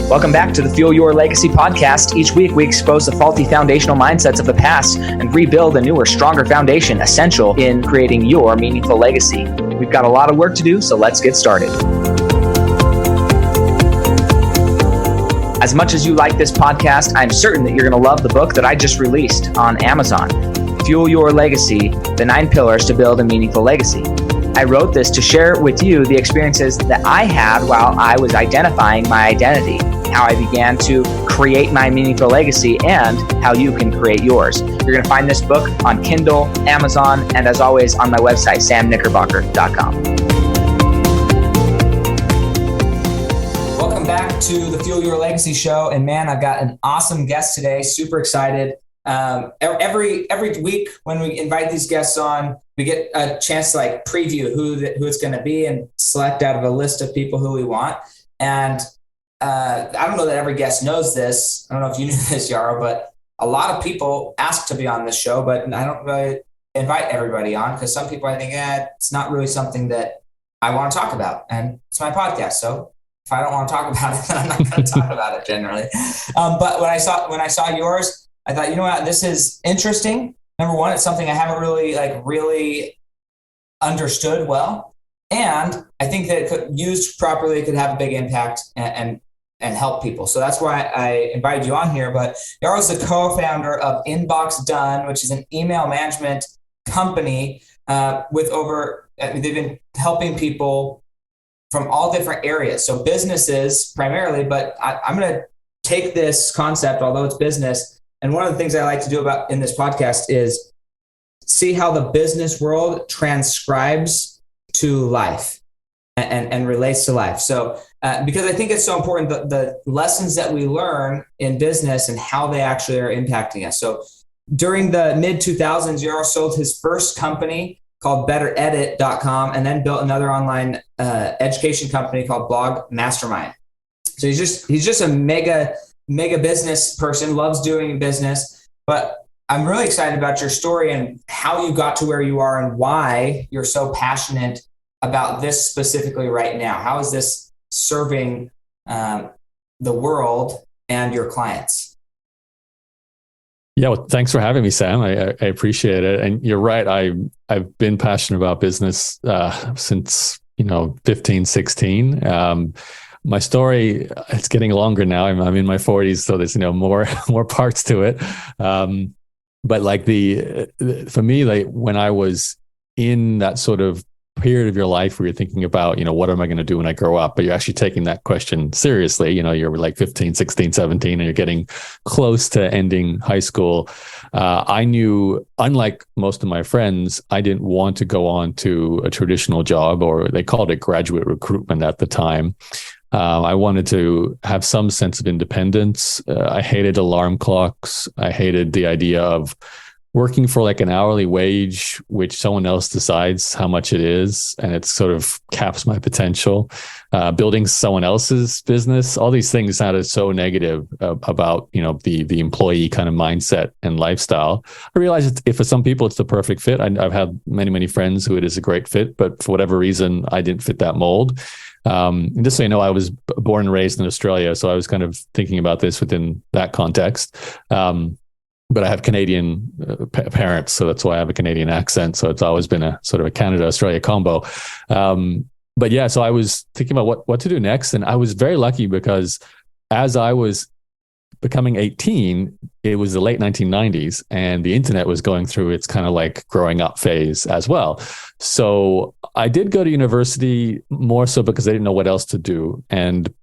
Welcome back to the Fuel Your Legacy podcast. Each week, we expose the faulty foundational mindsets of the past and rebuild a newer, stronger foundation essential in creating your meaningful legacy. We've got a lot of work to do, so let's get started. As much as you like this podcast, I'm certain that you're going to love the book that I just released on Amazon, Fuel Your Legacy, The 9 Pillars to Build a Meaningful Legacy. I wrote this to share with you the experiences that I had while I was identifying my identity, how I began to create my meaningful legacy, and how you can create yours. You're going to find this book on Kindle, Amazon, and as always on my website, samknickerbocker.com. Welcome back to the Fuel Your Legacy show. And man, I've got an awesome guest today. Super excited. Every week when we invite these guests on, we get a chance to preview who it's going to be and select out of a list of people who we want. And I don't know that every guest knows this. I don't know if you knew this, Yaro, but a lot of people ask to be on this show, but I don't really invite everybody on because some people I think, it's not really something that I want to talk about. And it's my podcast. So if I don't want to talk about it, then I'm not going to talk about it generally. But when I saw yours, I thought, you know what, this is interesting. Number one, it's something I haven't really understood well. And I think that it could, used properly, could have a big impact and help people. So that's why I invited you on here. But Yaro's the co-founder of Inbox Done, which is an email management company they've been helping people from all different areas. So businesses primarily, but I'm going to take this concept, although it's business. And one of the things I like to do in this podcast is see how the business world transcribes to life and relates to life. So, because I think it's so important, the lessons that we learn in business and how they actually are impacting us. So during the mid 2000s, Yaro sold his first company called betteredit.com and then built another online education company called Blog Mastermind. So he's just a mega business person, loves doing business. But I'm really excited about your story and how you got to where you are and why you're so passionate about this specifically right now. How is this serving the world and your clients? Yeah, well, thanks for having me, Sam. I appreciate it. And you're right. I've been passionate about business since 15, 16. My story, it's getting longer now. I'm in my 40s, so there's more parts to it. But for me, when I was in that sort of period of your life where you're thinking about, what am I going to do when I grow up? But you're actually taking that question seriously. You're like 15, 16, 17, and you're getting close to ending high school. I knew, unlike most of my friends, I didn't want to go on to a traditional job, or they called it graduate recruitment at the time. I wanted to have some sense of independence. I hated alarm clocks. I hated the idea of working for an hourly wage, which someone else decides how much it is, and it sort of caps my potential. Building someone else's business, all these things sounded so negative about the employee kind of mindset and lifestyle. I realized if for some people it's the perfect fit. I've had many friends who it is a great fit, but for whatever reason, I didn't fit that mold. And just so you know, I was born and raised in Australia, so I was kind of thinking about this within that context. But I have Canadian parents, so that's why I have a Canadian accent. So it's always been a sort of a Canada-Australia combo. But yeah, so I was thinking about what to do next. And I was very lucky because as I was becoming 18, it was the late 1990s and the internet was going through its kind of growing up phase as well. So I did go to university more so because I didn't know what else to do. And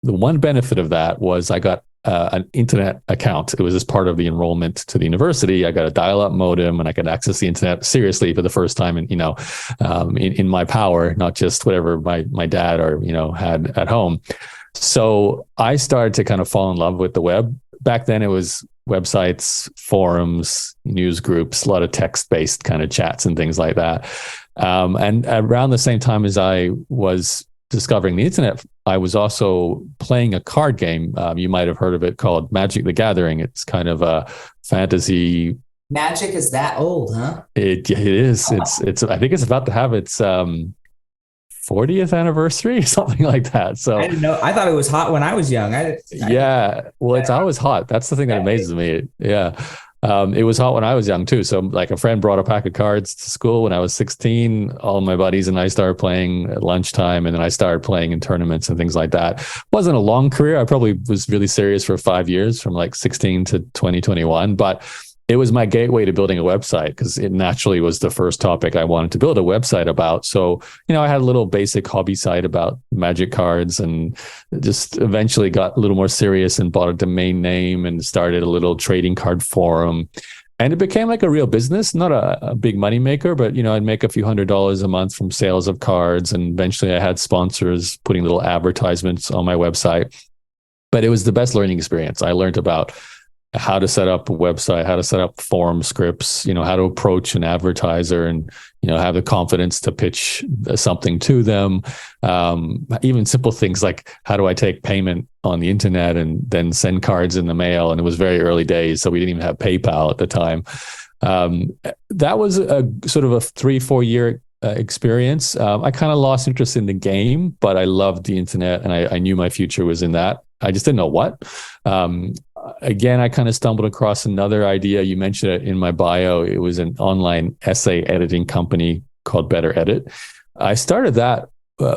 the one benefit of that was I got an internet account. It was as part of the enrollment to the university. I got a dial-up modem and I could access the internet seriously for the first time in my power, not just whatever my dad or had at home. So I started to kind of fall in love with the web. Back then it was websites, forums, news groups, a lot of text-based kind of chats and things like that. And around the same time as I was discovering the internet, I was also playing a card game. You might have heard of it, called Magic the Gathering. It's kind of a fantasy. Magic is that old, huh? It is. It's. I think it's about to have its 40th anniversary, something like that. So I didn't know. I thought it was hot when I was young. yeah, well, it's always hot. That's the thing that amazes me. Yeah. It was hot when I was young too. So like a friend brought a pack of cards to school when I was 16. All of my buddies and I started playing at lunchtime, and then I started playing in tournaments and things like that. Wasn't a long career. I probably was really serious for 5 years, from like 16 to 2021, but it was my gateway to building a website, because it naturally was the first topic I wanted to build a website about. So, I had a little basic hobby site about magic cards, and just eventually got a little more serious and bought a domain name and started a little trading card forum. And it became like a real business, not a big money maker, but, I'd make a few $100s a month from sales of cards. And eventually I had sponsors putting little advertisements on my website. But it was the best learning experience. I learned about how to set up a website, how to set up form scripts, how to approach an advertiser and, have the confidence to pitch something to them. Even simple things like, how do I take payment on the internet and then send cards in the mail? And it was very early days, so we didn't even have PayPal at the time. That was a sort of a 3-4 year experience. I kind of lost interest in the game, but I loved the internet, and I knew my future was in that. I just didn't know what. Again, I kind of stumbled across another idea. You mentioned it in my bio. It was an online essay editing company called Better Edit. I started that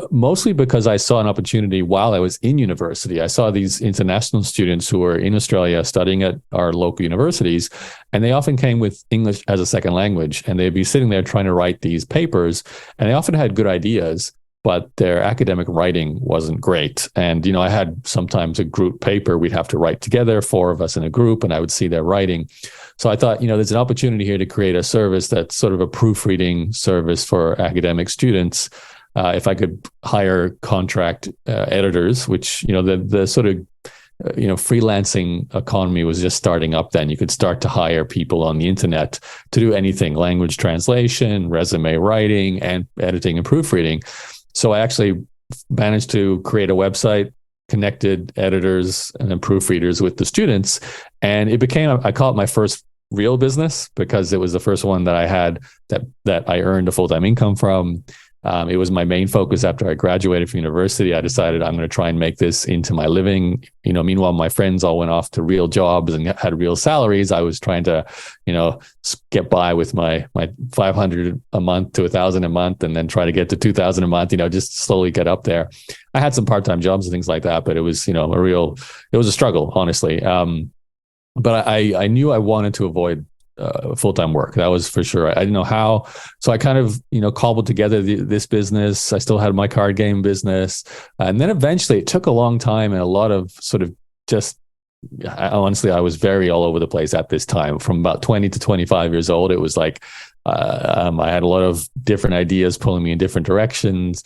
mostly because I saw an opportunity while I was in university. I saw these international students who were in Australia studying at our local universities, and they often came with English as a second language, and they'd be sitting there trying to write these papers, and they often had good ideas, but their academic writing wasn't great. And, I had sometimes a group paper we'd have to write together, 4 of us in a group, and I would see their writing. So I thought, there's an opportunity here to create a service that's sort of a proofreading service for academic students. If I could hire contract editors, which, the sort of, freelancing economy was just starting up then. You could start to hire people on the internet to do anything: language translation, resume writing, and editing and proofreading. So I actually managed to create a website, connected editors and then proofreaders with the students. And it became, I call it my first real business, because it was the first one that I had that I earned a full-time income from. It was my main focus after I graduated from university. I decided I'm going to try and make this into my living. Meanwhile, my friends all went off to real jobs and had real salaries. I was trying to, get by with my 500 a month to 1,000 a month, and then try to get to 2,000 a month, just slowly get up there. I had some part-time jobs and things like that, but it was, it was a struggle, honestly. But I knew I wanted to avoid full-time work. That was for sure. I didn't know how. So I kind of, cobbled together this business. I still had my card game business. And then eventually it took a long time and a lot of sort of just, honestly, I was very all over the place at this time. From about 20 to 25 years old, it was like, I had a lot of different ideas pulling me in different directions.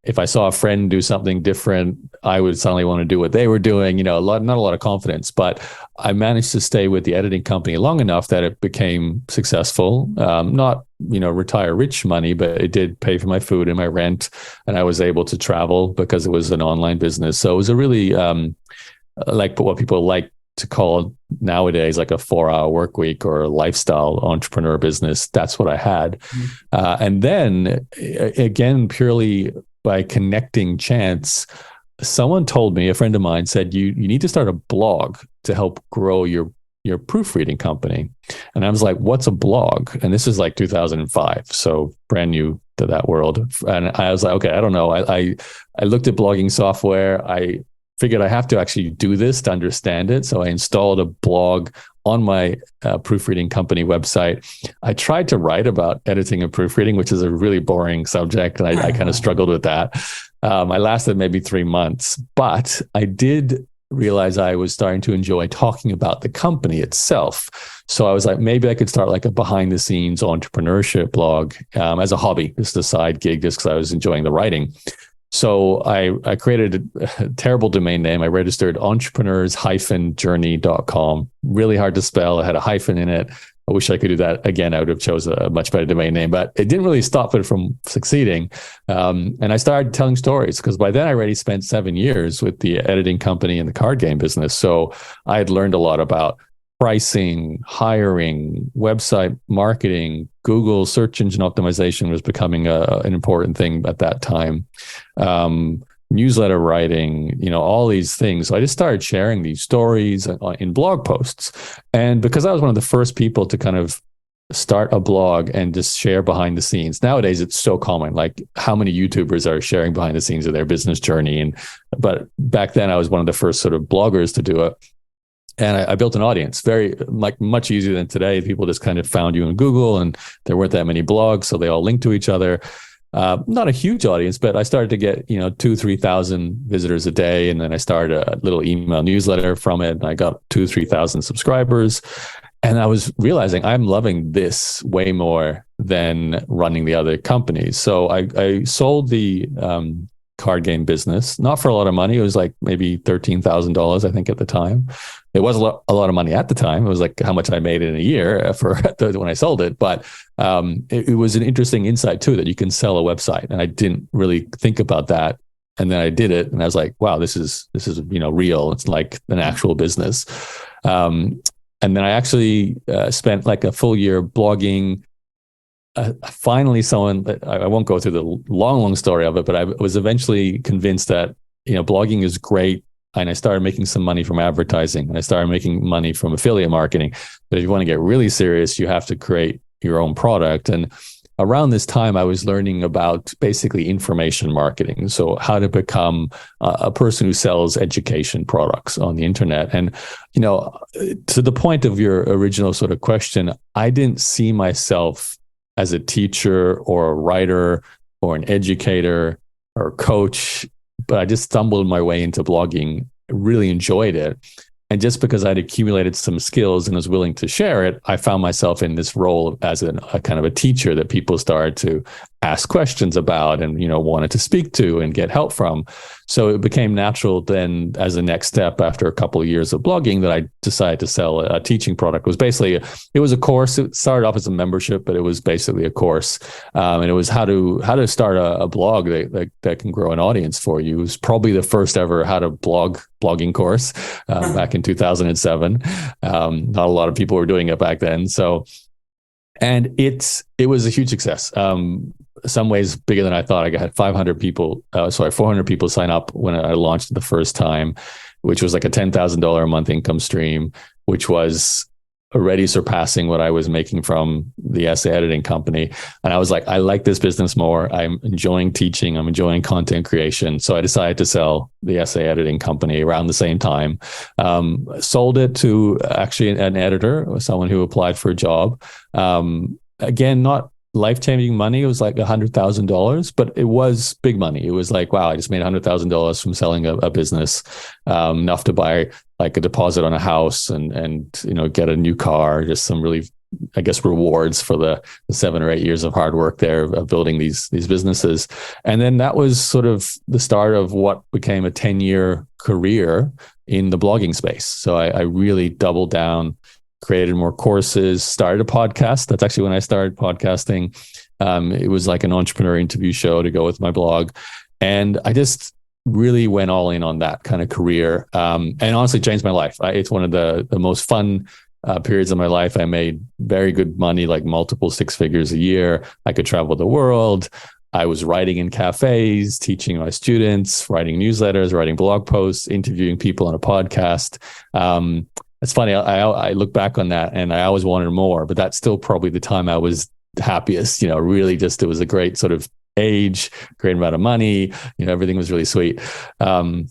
If I saw a friend do something different, I would suddenly want to do what they were doing. Not a lot of confidence, but I managed to stay with the editing company long enough that it became successful. Not, retire rich money, but it did pay for my food and my rent, and I was able to travel because it was an online business. So it was a really like what people like to call nowadays like a 4-hour work week or a lifestyle entrepreneur business. That's what I had. And then again, purely by connecting chance, someone told me, a friend of mine said, you need to start a blog to help grow your proofreading company. And I was like, what's a blog? And this is like 2005. So brand new to that world. And I was like, okay, I don't know. I looked at blogging software. I figured I have to actually do this to understand it. So I installed a blog on my proofreading company website. I tried to write about editing and proofreading, which is a really boring subject, and I kind of struggled with that. I lasted maybe 3 months, but I did realize I was starting to enjoy talking about the company itself. So I was like, maybe I could start like a behind the scenes entrepreneurship blog as a hobby, just a side gig, just because I was enjoying the writing. So I created a terrible domain name. I registered entrepreneurs-journey.com. Really hard to spell. It had a hyphen in it. I wish I could do that again. I would have chosen a much better domain name, but it didn't really stop it from succeeding. And I started telling stories, because by then I already spent 7 years with the editing company and the card game business. So I had learned a lot about pricing, hiring, website marketing, Google search engine optimization was becoming an important thing at that time. Newsletter writing, all these things. So I just started sharing these stories in blog posts. And because I was one of the first people to kind of start a blog and just share behind the scenes. Nowadays, it's so common. Like, how many YouTubers are sharing behind the scenes of their business journey? But back then, I was one of the first sort of bloggers to do it. And I built an audience, very much easier than today. People just kind of found you in Google, and there weren't that many blogs, so they all linked to each other. Not a huge audience, but I started to get 2,000-3,000 visitors a day, and then I started a little email newsletter from it, and I got 2,000-3,000 subscribers. And I was realizing I'm loving this way more than running the other companies. So I sold the card game business, not for a lot of money. It was like maybe $13,000, I think, at the time. It was a lot of money at the time. It was like how much I made in a year for when I sold it. But it was an interesting insight too, that you can sell a website. And I didn't really think about that. And then I did it, and I was like, wow, this is real. It's like an actual business. And then I actually spent like a full year blogging. Finally, I won't go through the long story of it, but I was eventually convinced that, blogging is great. And I started making some money from advertising, and I started making money from affiliate marketing. But if you want to get really serious, you have to create your own product. And around this time, I was learning about basically information marketing. So how to become a person who sells education products on the internet. And, to the point of your original sort of question, I didn't see myself as a teacher or a writer or an educator or a coach, but I just stumbled my way into blogging, really enjoyed it. And just because I'd accumulated some skills and was willing to share it, I found myself in this role as a kind of a teacher that people started to ask questions about and, wanted to speak to and get help from. So it became natural then, as a next step after a couple of years of blogging, that I decided to sell a teaching product. It was a course. It started off as a membership, but it was basically a course. And it was how to start a blog that can grow an audience for you. It was probably the first ever how to blogging course back in 2007. Not a lot of people were doing it back then. And it was a huge success. Some ways bigger than I thought. I had 400 people sign up when I launched it the first time, which was like a $10,000 a month income stream, which was already surpassing what I was making from the essay editing company. And I was like, I like this business more. I'm enjoying teaching. I'm enjoying content creation. So I decided to sell the essay editing company around the same time. Sold it to actually an editor, someone who applied for a job. Again, not life-changing money. It was like $100,000, but it was big money. It was like, wow, I just made $100,000 from selling a business, enough to buy like a deposit on a house and get a new car, just some really, I guess, rewards for the 7 or 8 years of hard work there of building these businesses. And then that was sort of the start of what became a 10-year career in the blogging space. So I really doubled down, created more courses, started a podcast. That's actually when I started podcasting. It was like an entrepreneur interview show to go with my blog. And I just really went all in on that kind of career, and honestly changed my life. It's one of the most fun periods of my life. I made very good money, like multiple 6 figures a year. I could travel the world. I was writing in cafes, teaching my students, writing newsletters, writing blog posts, interviewing people on a podcast. It's funny. I look back on that and I always wanted more, but that's still probably the time I was happiest. Really just, it was a great sort of age, great amount of money. Everything was really sweet. And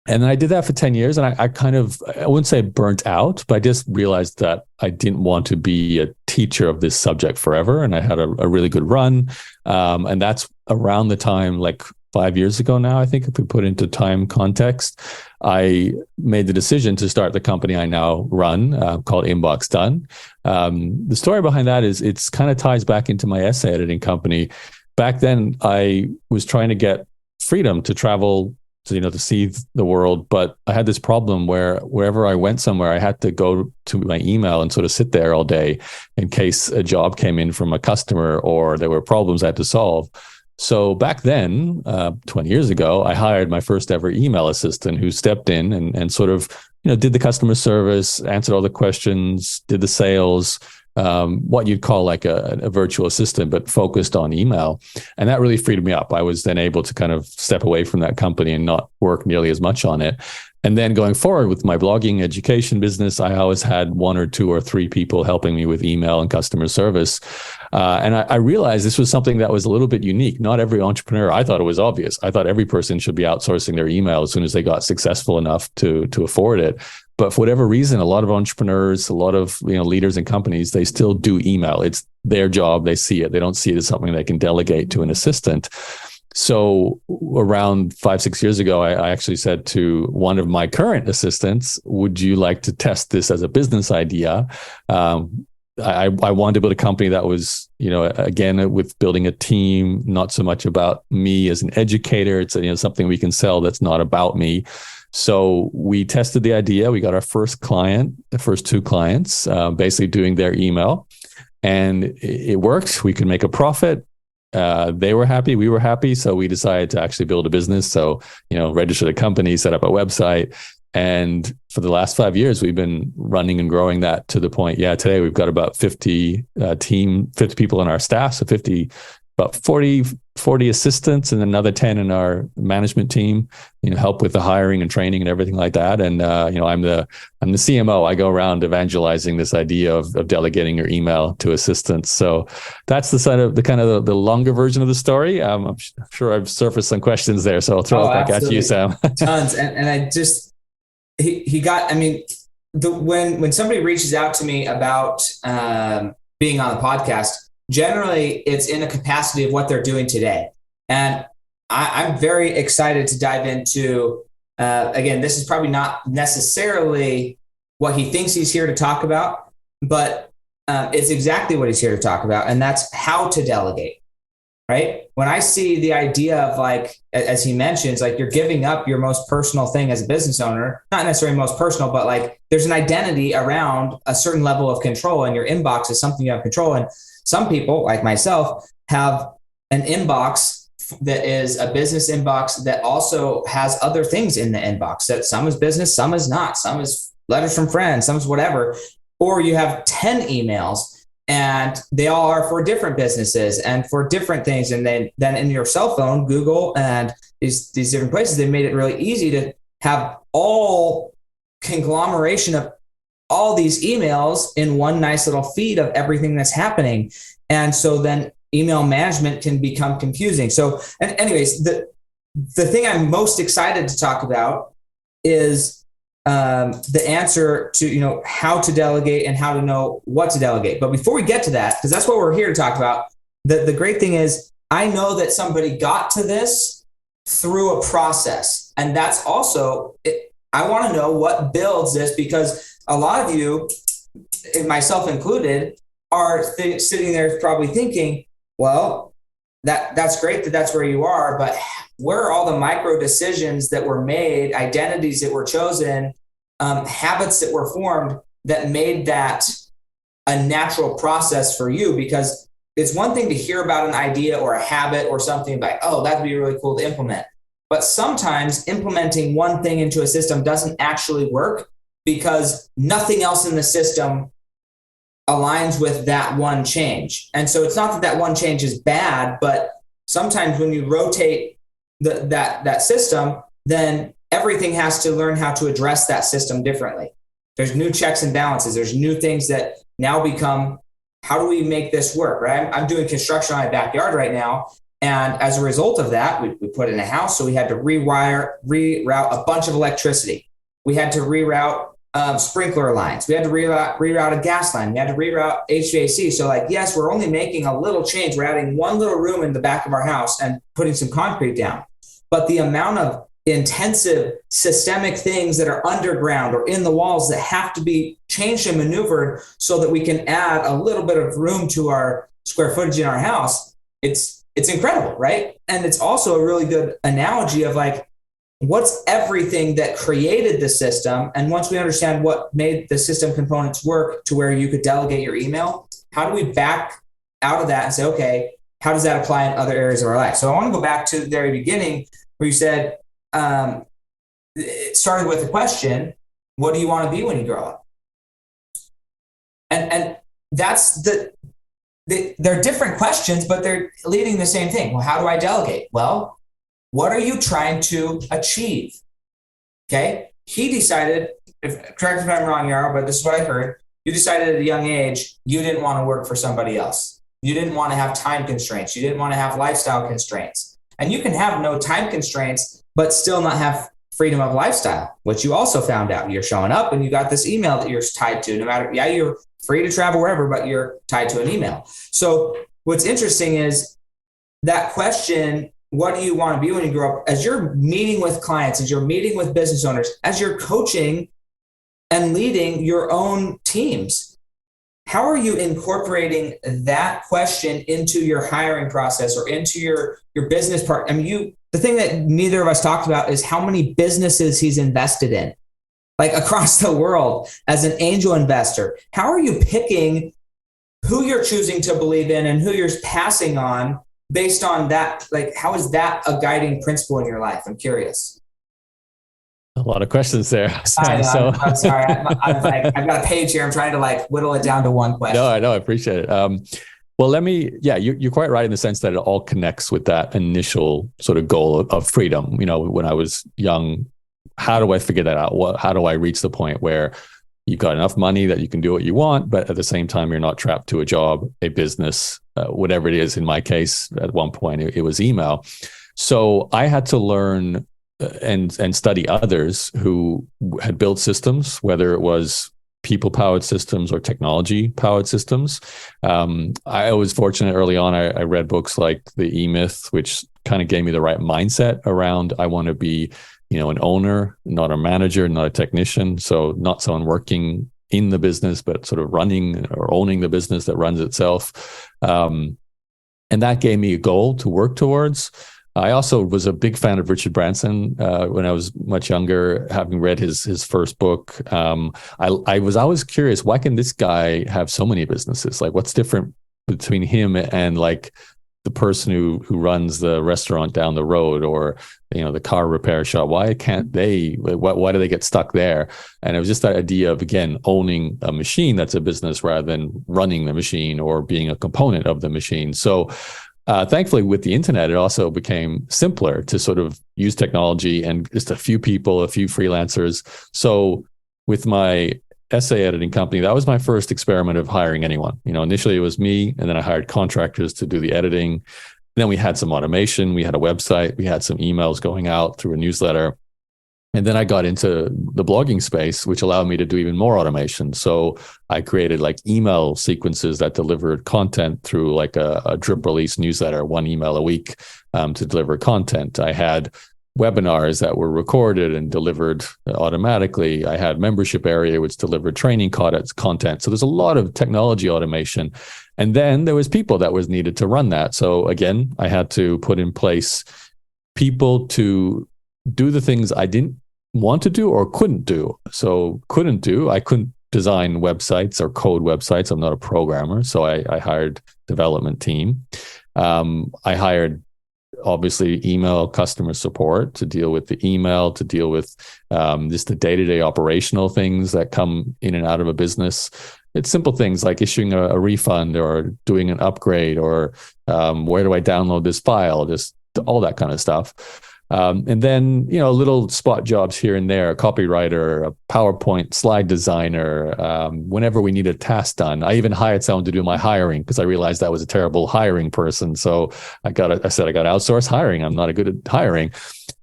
then I did that for 10 years, and I wouldn't say burnt out, but I just realized that I didn't want to be a teacher of this subject forever. And I had a really good run. And that's around the time, like 5 years ago now, I think, if we put into time context, I made the decision to start the company I now run, called Inbox Done. The story behind that is it's kind of ties back into my essay editing company. Back then, I was trying to get freedom to travel, to see the world, but I had this problem where wherever I went somewhere, I had to go to my email and sort of sit there all day in case a job came in from a customer or there were problems I had to solve. So back then, 20 years ago, I hired my first ever email assistant who stepped in and sort of did the customer service, answered all the questions, did the sales, what you'd call like a virtual assistant, but focused on email. And that really freed me up. I was then able to kind of step away from that company and not work nearly as much on it. And then going forward with my blogging education business, I always had 1 or 2 or 3 people helping me with email and customer service. And I realized this was something that was a little bit unique. Not every entrepreneur, I thought it was obvious. I thought every person should be outsourcing their email as soon as they got successful enough to afford it. But for whatever reason, a lot of entrepreneurs, a lot of leaders in companies, they still do email. It's their job. They see it. They don't see it as something they can delegate to an assistant. So around 5-6 years ago, I actually said to one of my current assistants, would you like to test this as a business idea? I wanted to build a company that was, again, with building a team, not so much about me as an educator. It's something we can sell that's not about me. So we tested the idea. We got our first client, the first 2 clients, basically doing their email, and it worked. We could make a profit. They were happy, we were happy. So we decided to actually build a business. So, registered a company, set up a website. And for the last 5 years, we've been running and growing that to the point. Today we've got about 50 people on our staff. So about 40 assistants and another 10 in our management team, help with the hiring and training and everything like that. And, I'm the CMO. I go around evangelizing this idea of delegating your email to assistants. So that's the longer version of the story. I'm sure I've surfaced some questions there. So I'll throw it back at you, Sam. Tons. And I just, when somebody reaches out to me about being on the podcast, generally it's in a capacity of what they're doing today. And I'm very excited to dive into, again, this is probably not necessarily what he thinks he's here to talk about, but it's exactly what he's here to talk about. And that's how to delegate, right? When I see the idea of, like, as he mentions, like, you're giving up your most personal thing as a business owner, not necessarily most personal, but like there's an identity around a certain level of control, and your inbox is something you have control. And some people, like myself, have an inbox that is a business inbox that also has other things in the inbox. That some is business, some is not, some is letters from friends, some is whatever. Or you have 10 emails and they all are for different businesses and for different things. And then in your cell phone, Google and these different places, they made it really easy to have all conglomeration of all these emails in one nice little feed of everything that's happening. And so then email management can become confusing. So, and anyways, the thing I'm most excited to talk about is the answer to, how to delegate and how to know what to delegate. But before we get to that, because that's what we're here to talk about, the great thing is I know that somebody got to this through a process. And that's also, I want to know what builds this, because a lot of you, myself included, are sitting there probably thinking, well, that's great that that's where you are, but where are all the micro decisions that were made, identities that were chosen, habits that were formed that made that a natural process for you? Because it's one thing to hear about an idea or a habit or something like, oh, that'd be really cool to implement. But sometimes implementing one thing into a system doesn't actually work because nothing else in the system aligns with that one change. And so it's not that one change is bad, but sometimes when you rotate that system, then everything has to learn how to address that system differently. There's new checks and balances. There's new things that now become, how do we make this work, right? I'm doing construction on my backyard right now. And as a result of that, we put in a house. So we had to reroute a bunch of electricity. We had to reroute sprinkler lines. We had to reroute a gas line. We had to reroute HVAC. So yes, we're only making a little change. We're adding one little room in the back of our house and putting some concrete down. But the amount of intensive systemic things that are underground or in the walls that have to be changed and maneuvered so that we can add a little bit of room to our square footage in our house, it's incredible, right? And it's also a really good analogy of what's everything that created the system? And once we understand what made the system components work to where you could delegate your email, how do we back out of that and say, okay, how does that apply in other areas of our life? So I want to go back to the very beginning where you said, it started with a question. what do you want to be when you grow up? And that's they're different questions, but they're leading the same thing. Well, how do I delegate? Well, what are you trying to achieve? Okay. He decided, correct me if I'm wrong, Yaro, but this is what I heard. You decided at a young age, you didn't want to work for somebody else. You didn't want to have time constraints. You didn't want to have lifestyle constraints. And you can have no time constraints, but still not have freedom of lifestyle, which you also found out. You're showing up and you got this email that you're tied to. No matter, yeah, you're free to travel wherever, but you're tied to an email. So what's interesting is that question, what do you want to be when you grow up? As you're meeting with clients, as you're meeting with business owners, as you're coaching and leading your own teams, how are you incorporating that question into your hiring process or into your business part? I mean, the thing that neither of us talked about is how many businesses he's invested in, like across the world as an angel investor. How are you picking who you're choosing to believe in and who you're passing on based on that? Like, how is that a guiding principle in your life? I'm curious. A lot of questions there. I'm sorry. I've got a page here. I'm trying to whittle it down to one question. No, I know. I appreciate it. Well, you're quite right in the sense that it all connects with that initial sort of goal of freedom. You know, when I was young, how do I figure that out? How do I reach the point where you've got enough money that you can do what you want, but at the same time, you're not trapped to a job, a business, whatever it is. In my case, at one point, it was email. So I had to learn and study others who had built systems, whether it was people-powered systems or technology-powered systems. I was fortunate early on. I read books like The E-Myth, which kind of gave me the right mindset around I want to be, an owner, not a manager, not a technician. So not someone working in the business, but sort of running or owning the business that runs itself. And that gave me a goal to work towards. I also was a big fan of Richard Branson when I was much younger, having read his first book. I was always curious, why can this guy have so many businesses? Like, what's different between him and like the person who runs the restaurant down the road or, the car repair shop? Why can't they, why do they get stuck there? And it was just that idea of, again, owning a machine that's a business rather than running the machine or being a component of the machine. So thankfully, with the internet, it also became simpler to sort of use technology and just a few people, a few freelancers. So with my essay editing company, that was my first experiment of hiring anyone. Initially it was me, and then I hired contractors to do the editing. Then we had some automation. We had a website. We had some emails going out through a newsletter. And then I got into the blogging space, which allowed me to do even more automation. So I created like email sequences that delivered content through like a drip release newsletter, one email a week to deliver content. I had webinars that were recorded and delivered automatically. I had membership area, which delivered training content. So there's a lot of technology automation. And then there was people that was needed to run that. So again, I had to put in place people to do the things I didn't want to do or couldn't do. So I couldn't design websites or code websites. I'm not a programmer. So I hired development team. I hired obviously email customer support to deal with the email, to deal with just the day-to-day operational things that come in and out of a business. It's simple things like issuing a refund or doing an upgrade or where do I download this file, just all that kind of stuff. And then, little spot jobs here and there, a copywriter, a PowerPoint slide designer, whenever we need a task done. I even hired someone to do my hiring because I realized I was a terrible hiring person. So I said I got to outsource hiring. I'm not good at hiring.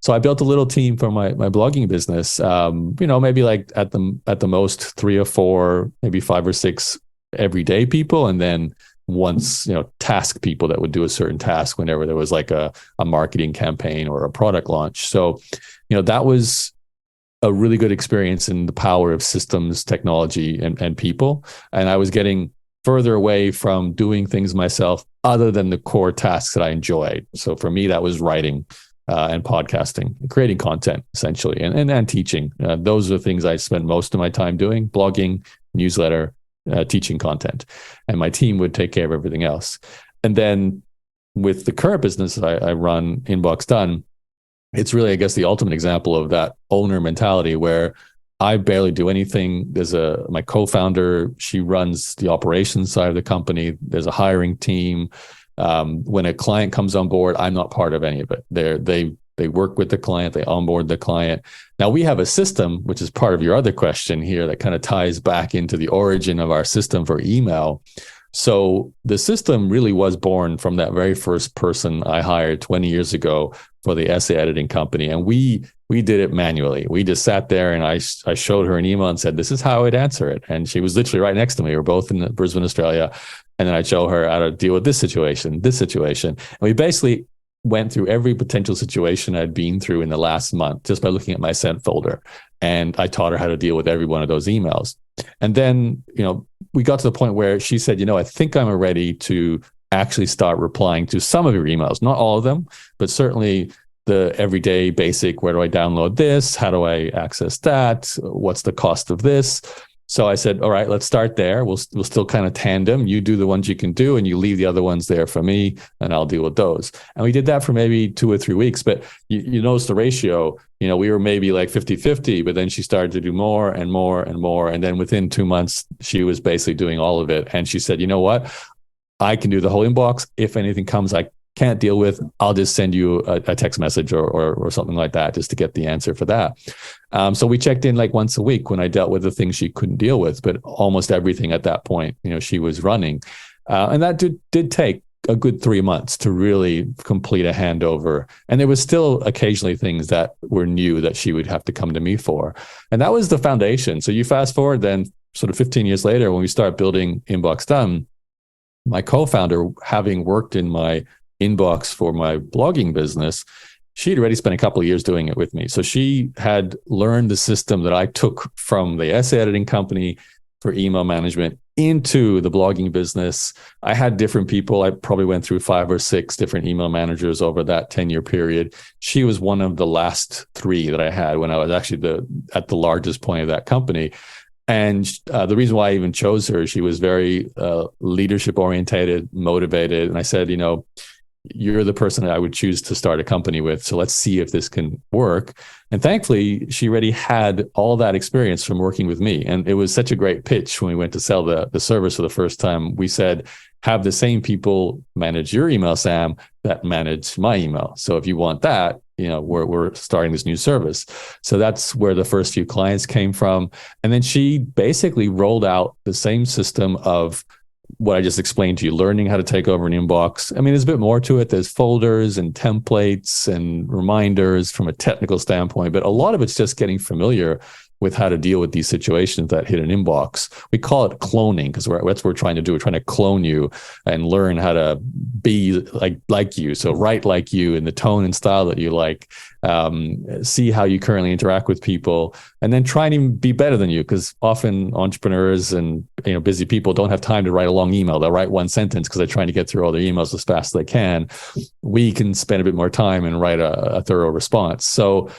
So I built a little team for my blogging business, maybe like at the most 3 or 4, maybe 5 or 6 everyday people. And then once, task people that would do a certain task whenever there was like a marketing campaign or a product launch. So, that was a really good experience in the power of systems, technology, and people. And I was getting further away from doing things myself other than the core tasks that I enjoyed. So for me, that was writing and podcasting, creating content essentially, and teaching. Those are the things I spent most of my time doing: blogging, newsletter, teaching content, and my team would take care of everything else. And then with the current business that I run, Inbox Done, it's really, I guess, the ultimate example of that owner mentality where I barely do anything. My co-founder, she runs the operations side of the company. There's a hiring team. When a client comes on board, I'm not part of any of it. They work with the client, they onboard the client. Now we have a system, which is part of your other question here, that kind of ties back into the origin of our system for email. So the system really was born from that very first person I hired 20 years ago for the essay editing company. And we did it manually. We just sat there and I showed her an email and said, this is how I'd answer it. And she was literally right next to me. We were both in Brisbane, Australia. And then I'd show her how to deal with this situation. And we basically went through every potential situation I'd been through in the last month just by looking at my sent folder. And I taught her how to deal with every one of those emails. And then, we got to the point where she said, I think I'm ready to actually start replying to some of your emails, not all of them, but certainly the everyday basic, where do I download this? How do I access that? What's the cost of this? So I said, all right, let's start there. We'll still kind of tandem. You do the ones you can do and you leave the other ones there for me and I'll deal with those. And we did that for maybe 2 or 3 weeks, but you notice the ratio, we were maybe like 50-50, but then she started to do more and more and more. And then within 2 months, she was basically doing all of it. And she said, you know what? I can do the whole inbox. If anything comes, I can't deal with, I'll just send you a text message or something like that just to get the answer for that. So we checked in like once a week when I dealt with the things she couldn't deal with, but almost everything at that point, she was running. And that did take a good 3 months to really complete a handover. And there was still occasionally things that were new that she would have to come to me for. And that was the foundation. So you fast forward then sort of 15 years later, when we start building Inbox Done, my co-founder, having worked in my inbox for my blogging business, she'd already spent a couple of years doing it with me. So she had learned the system that I took from the essay editing company for email management into the blogging business. I had different people. I probably went through 5 or 6 different email managers over that 10-year period. She was one of the last 3 that I had when I was actually at the largest point of that company. And the reason why I even chose her, she was very leadership orientated, motivated. And I said, you're the person that I would choose to start a company with. So let's see if this can work. And thankfully, she already had all that experience from working with me. And it was such a great pitch when we went to sell the service for the first time. We said, have the same people manage your email, Sam, that manage my email. So if you want that, we're starting this new service. So that's where the first few clients came from. And then she basically rolled out the same system of what I just explained to you, learning how to take over an inbox. I mean, there's a bit more to it. There's folders and templates and reminders from a technical standpoint, but a lot of it's just getting familiar with how to deal with these situations that hit an inbox. We call it cloning because that's what we're trying to do. We're trying to clone you and learn how to be like you. So write like you in the tone and style that you like, see how you currently interact with people, and then try and even be better than you, because often entrepreneurs and busy people don't have time to write a long email. They'll write one sentence because they're trying to get through all their emails as fast as they can. We can spend a bit more time and write a thorough response. So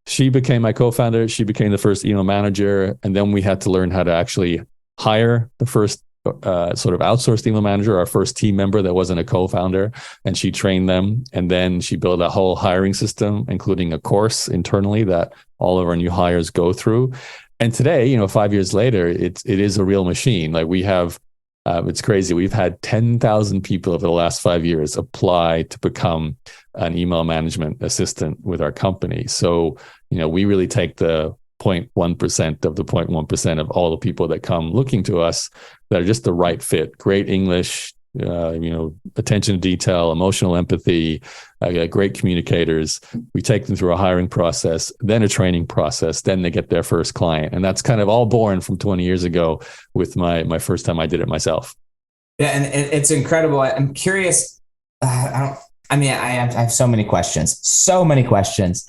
she became my co-founder. She became the first email manager. And then we had to learn how to actually hire the first sort of outsourced email manager, our first team member that wasn't a co-founder. And she trained them. And then she built a whole hiring system, including a course internally that all of our new hires go through. And today, 5 years later, it is a real machine. Like we have, it's crazy. We've had 10,000 people over the last 5 years apply to become an email management assistant with our company. So, we really take the 0.1% of the 0.1% of all the people that come looking to us that are just the right fit, great English, attention to detail, emotional empathy, great communicators. We take them through a hiring process, then a training process, then they get their first client. And that's kind of all born from 20 years ago with my first time I did it myself. Yeah, and it's incredible. I'm curious. I have so many questions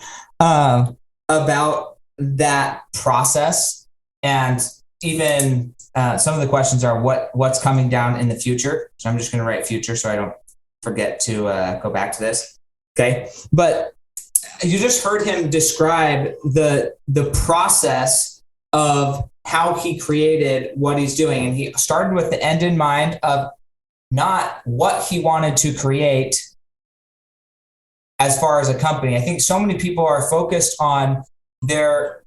about that process, and even some of the questions are what's coming down in the future. So I'm just going to write future so I don't forget to go back to this. Okay, but you just heard him describe the process of how he created what he's doing, and he started with the end in mind of not what he wanted to create as far as a company. I think so many people are focused on their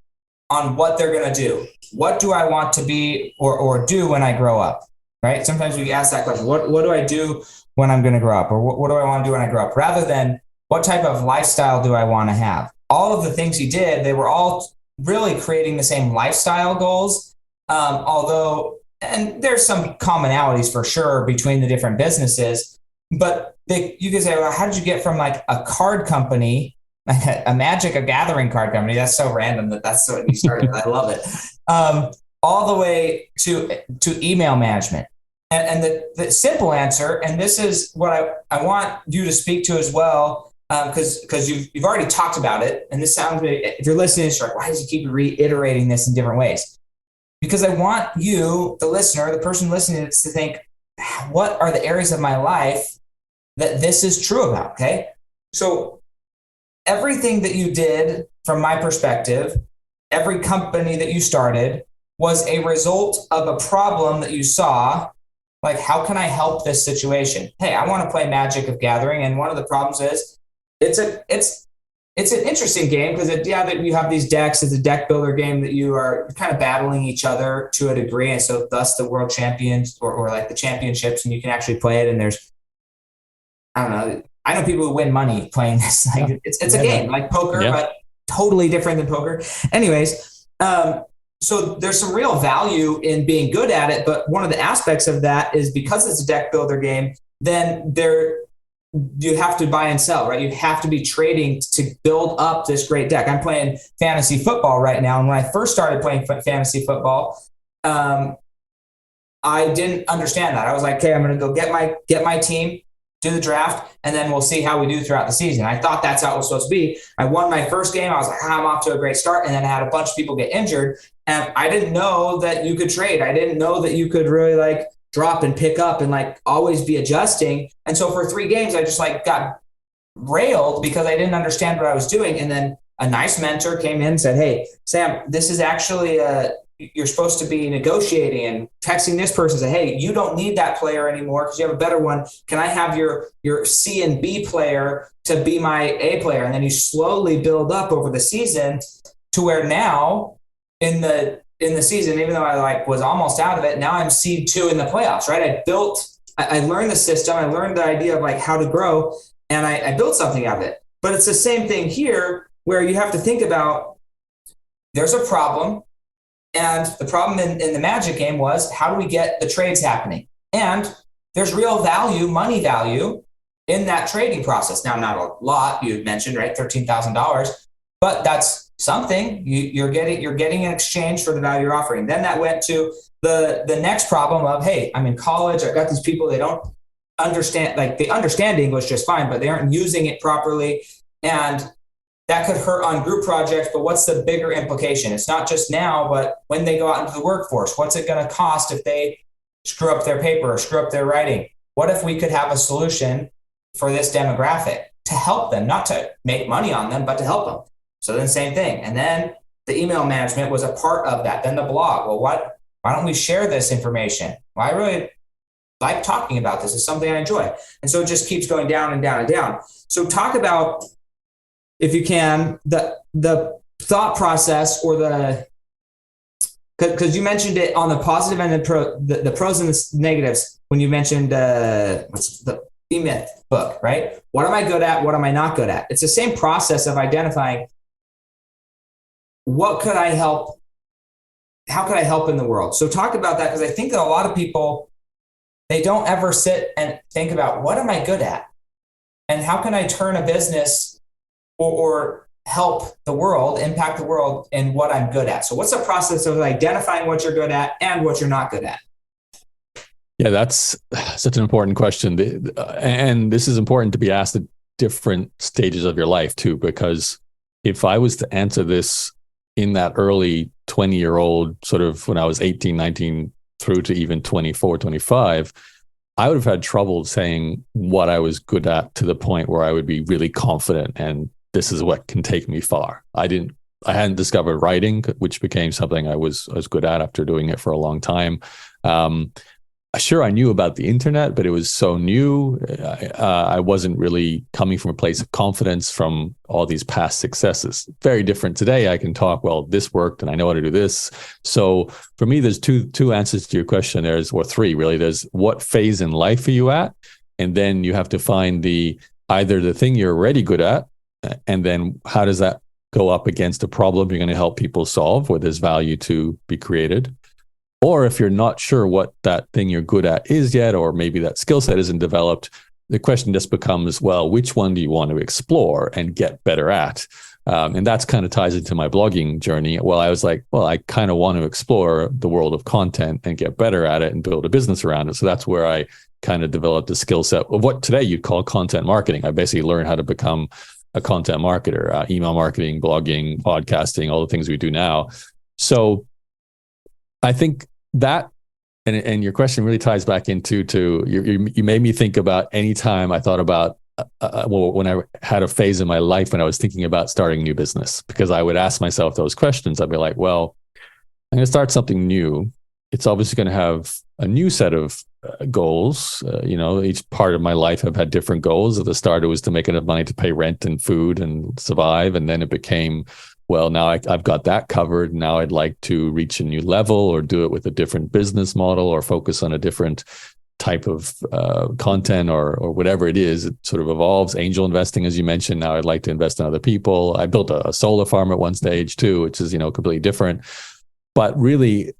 on what they're going to do. What do I want to be or do when I grow up? Right? Sometimes we ask that question, what do I do when I'm going to grow up? Or what do I want to do when I grow up? Rather than what type of lifestyle do I want to have? All of the things he did, they were all really creating the same lifestyle goals. And there's some commonalities for sure between the different businesses, but you could say, well, how did you get from like a card company, a Magic, a Gathering card company? That's so random that's what you started. I love it. All the way to email management. And the simple answer, and this is what I want you to speak to as well, because you've already talked about it. And this sounds, if you're listening, it's like, why does he keep reiterating this in different ways? Because I want you, the listener, the person listening, to think, what are the areas of my life that this is true about? Okay. So everything that you did, from my perspective, every company that you started was a result of a problem that you saw. Like, how can I help this situation? Hey, I want to play Magic of Gathering. And one of the problems is it's an interesting game because that you have these decks. It's a deck builder game that you are kind of battling each other to a degree. And so thus the world champions or like the championships, and you can actually play it. And there's, I don't know. I know people who win money playing this. Like it's a game like poker, but totally different than poker. Anyways, so there's some real value in being good at it. But one of the aspects of that is because it's a deck builder game, then you have to buy and sell, right? You have to be trading to build up this great deck. I'm playing fantasy football right now. And when I first started playing fantasy football, I didn't understand that. I was like, okay, I'm going to go get my team, do the draft, and then we'll see how we do throughout the season. I thought that's how it was supposed to be. I won my first game. I was like, I'm off to a great start. And then I had a bunch of people get injured. And I didn't know that you could trade. I didn't know that you could really like drop and pick up and like always be adjusting. And so for 3 games, I just like got railed because I didn't understand what I was doing. And then a nice mentor came in and said, hey, Sam, this is actually you're supposed to be negotiating and texting this person, say, hey, you don't need that player anymore because you have a better one. Can I have your C and B player to be my A player? And then you slowly build up over the season to where now in the season, even though I was almost out of it, now I'm seed 2 in the playoffs, right? I learned the system. I learned the idea of like how to grow, and I built something out of it. But it's the same thing here where you have to think about there's a problem. And the problem in the Magic game was, how do we get the trades happening? And there's real value, money value in that trading process. Now, not a lot, you mentioned, right? $13,000, but that's something you're getting in exchange for the value you're offering. Then that went to the next problem of, hey, I'm in college. I've got these people, they don't understand, like they understand English just fine, but they aren't using it properly. And that could hurt on group projects, but what's the bigger implication? It's not just now, but when they go out into the workforce, what's it going to cost if they screw up their paper or screw up their writing? What if we could have a solution for this demographic to help them, not to make money on them, but to help them? So then same thing. And then the email management was a part of that. Then the blog. Well, why don't we share this information? Well, I really like talking about this. It's something I enjoy. And so it just keeps going down and down and down. So talk about, if you can, the thought process or because you mentioned it on the positive and the pros and the negatives when you mentioned what's the E-Myth book, right? What am I good at? What am I not good at? It's the same process of identifying what could I help? How could I help in the world? So talk about that, because I think that a lot of people, they don't ever sit and think about what am I good at? And how can I turn a business or help the world, impact the world in what I'm good at? So what's the process of identifying what you're good at and what you're not good at? Yeah, that's such an important question. And this is important to be asked at different stages of your life too, because if I was to answer this in that early 20-year-old, sort of when I was 18, 19 through to even 24, 25, I would have had trouble saying what I was good at to the point where I would be really confident and this is what can take me far. I hadn't discovered writing, which became something I was good at after doing it for a long time. sure, I knew about the internet, but it was so new. I wasn't really coming from a place of confidence from all these past successes. Very different today. I can talk, well, this worked and I know how to do this. So for me, there's two answers to your question. Or three, really. There's what phase in life are you at? And then you have to find either the thing you're already good at, and then how does that go up against a problem you're going to help people solve where there's value to be created? Or if you're not sure what that thing you're good at is yet, or maybe that skill set isn't developed, the question just becomes, well, which one do you want to explore and get better at? And that's kind of ties into my blogging journey. Well, I was like, well, I kind of want to explore the world of content and get better at it and build a business around it. So that's where I kind of developed a skill set of what today you'd call content marketing. I basically learned how to become a content marketer, email marketing, blogging, podcasting, all the things we do now. So I think that, and your question really ties back into you made me think about any time I thought about when I had a phase in my life when I was thinking about starting a new business, because I would ask myself those questions. I'd be like, well, I'm going to start something new. It's obviously going to have a new set of goals. Each part of my life I've had different goals. At the start, it was to make enough money to pay rent and food and survive. And then it became, well, now I've got that covered. Now I'd like to reach a new level or do it with a different business model or focus on a different type of content or whatever it is. It sort of evolves. Angel investing, as you mentioned, now I'd like to invest in other people. I built a solar farm at one stage too, which is, completely different. But really,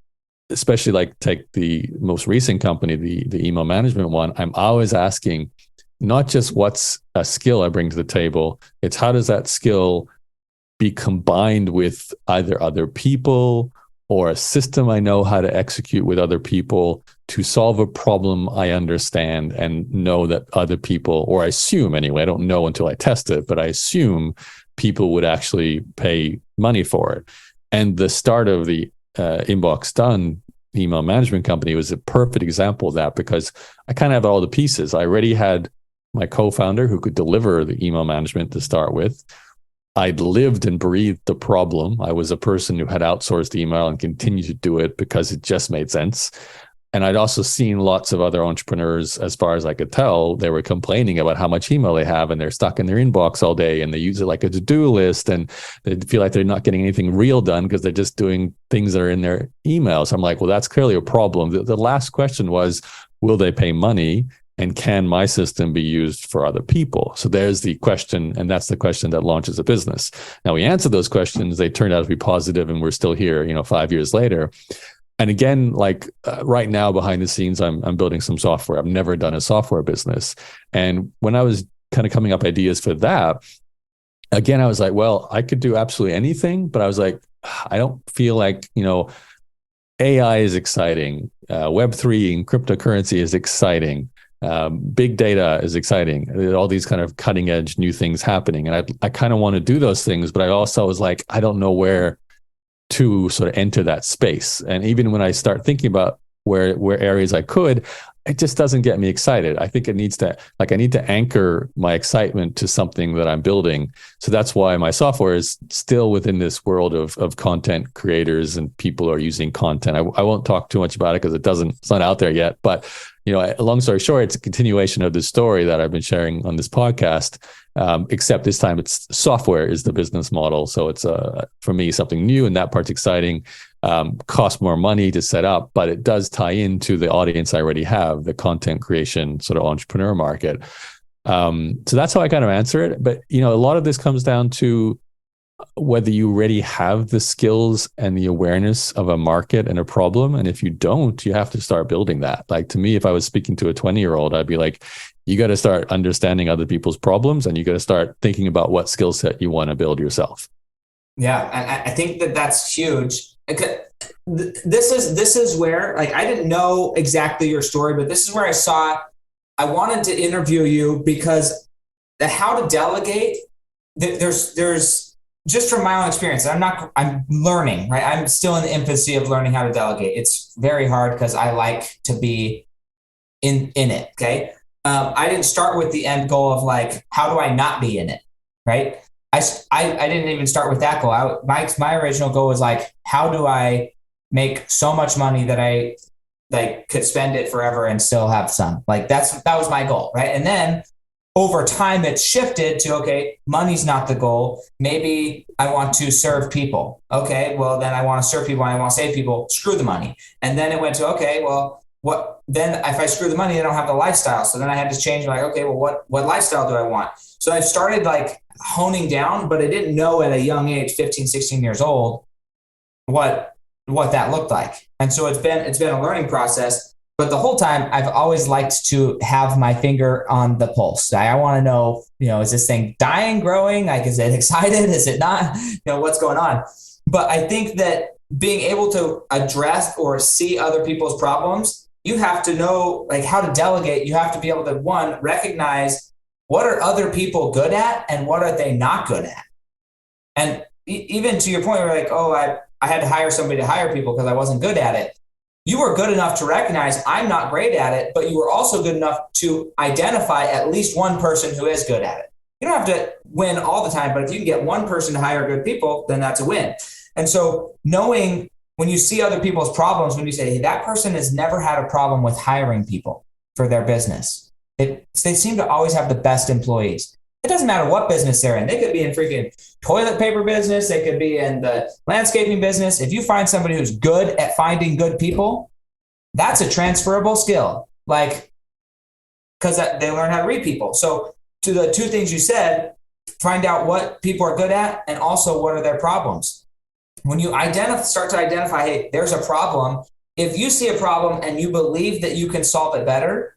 especially like take the most recent company, the email management one, I'm always asking not just what's a skill I bring to the table, it's how does that skill be combined with either other people or a system I know how to execute with other people to solve a problem I understand and know that other people, or I assume anyway, I don't know until I test it, but I assume people would actually pay money for it. And the start of the Inbox Done email management company was a perfect example of that, because I kind of have all the pieces. I already had my co-founder who could deliver the email management to start with. I'd lived and breathed the problem. I was a person who had outsourced email and continued to do it because it just made sense. And I'd also seen lots of other entrepreneurs, as far as I could tell, they were complaining about how much email they have and they're stuck in their inbox all day and they use it like a to-do list and they feel like they're not getting anything real done because they're just doing things that are in their email. So I'm like, well, that's clearly a problem. The last question was, will they pay money? And can my system be used for other people? So there's the question, and that's the question that launches a business. Now we answered those questions. They turned out to be positive, and we're still here, 5 years later. And again, right now behind the scenes, I'm building some software. I've never done a software business. And when I was kind of coming up ideas for that, again, I was like, well, I could do absolutely anything, but I was like, I don't feel like, AI is exciting. Web3 and cryptocurrency is exciting. Big data is exciting. All these kind of cutting edge new things happening. And I kind of want to do those things, but I also was like, I don't know where to sort of enter that space. And even when I start thinking about where areas I could, it just doesn't get me excited. I think I need to anchor my excitement to something that I'm building. So that's why my software is still within this world of content creators and people who are using content. I won't talk too much about it because it's not out there yet. But long story short, it's a continuation of the story that I've been sharing on this podcast, except this time it's software is the business model. So it's for me something new, and that part's exciting. Costs more money to set up, but it does tie into the audience I already have, the content creation sort of entrepreneur market. So that's how I kind of answer it. But a lot of this comes down to whether you already have the skills and the awareness of a market and a problem. And if you don't, you have to start building that. Like, to me, if I was speaking to a 20-year-old, I'd be like, you got to start understanding other people's problems, and you got to start thinking about what skill set you want to build yourself. Yeah, I think that's huge. This is where, I didn't know exactly your story, but this is where I wanted to interview you, because the how to delegate, there's just from my own experience, I'm learning, right? I'm still in the infancy of learning how to delegate. It's very hard because I like to be in it. Okay. I didn't start with the end goal of how do I not be in it? Right. I didn't even start with that goal. My original goal was how do I make so much money that I like could spend it forever and still have some. Like that was my goal, right? And then over time it shifted to, okay, money's not the goal. Maybe I want to serve people. Okay, well then I want to serve people and I want to save people. Screw the money. And then it went to, okay, well, what then if I screw the money, I don't have the lifestyle. So then I had to change, like, okay, well, what lifestyle do I want? So I started like honing down, but I didn't know at a young age, 15, 16 years old, what that looked like. And so it's been a learning process. But the whole time, I've always liked to have my finger on the pulse. I want to know, is this thing dying, growing? Like, is it excited? Is it not? What's going on? But I think that being able to address or see other people's problems, you have to know like how to delegate. You have to be able to, one, recognize what are other people good at and what are they not good at. And even to your point, where like, oh, I had to hire somebody to hire people because I wasn't good at it. You were good enough to recognize I'm not great at it, but you were also good enough to identify at least one person who is good at it. You don't have to win all the time, but if you can get one person to hire good people, then that's a win. And so knowing when you see other people's problems, when you say, hey, that person has never had a problem with hiring people for their business. They seem to always have the best employees. It doesn't matter what business they're in. They could be in freaking toilet paper business. They could be in the landscaping business. If you find somebody who's good at finding good people, that's a transferable skill. Like, because they learn how to read people. So to the two things you said, find out what people are good at and also what are their problems. When you start to identify, hey, there's a problem. If you see a problem and you believe that you can solve it better,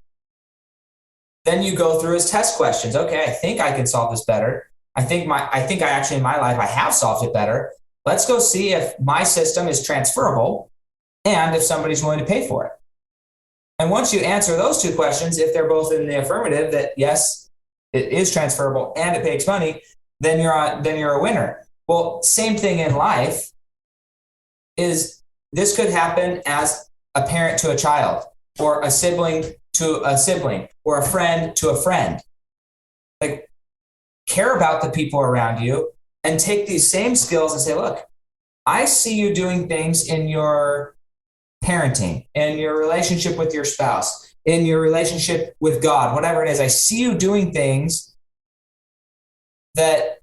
then you go through his test questions. Okay, I think I can solve this better. I think I actually in my life, I have solved it better. Let's go see if my system is transferable and if somebody's willing to pay for it. And once you answer those two questions, if they're both in the affirmative that yes, it is transferable and it makes money, then you're a winner. Well, same thing in life is this could happen as a parent to a child or a sibling to a sibling or a friend to a friend. Like, care about the people around you and take these same skills and say, look, I see you doing things in your parenting, in your relationship with your spouse, in your relationship with God, whatever it is. I see you doing things that,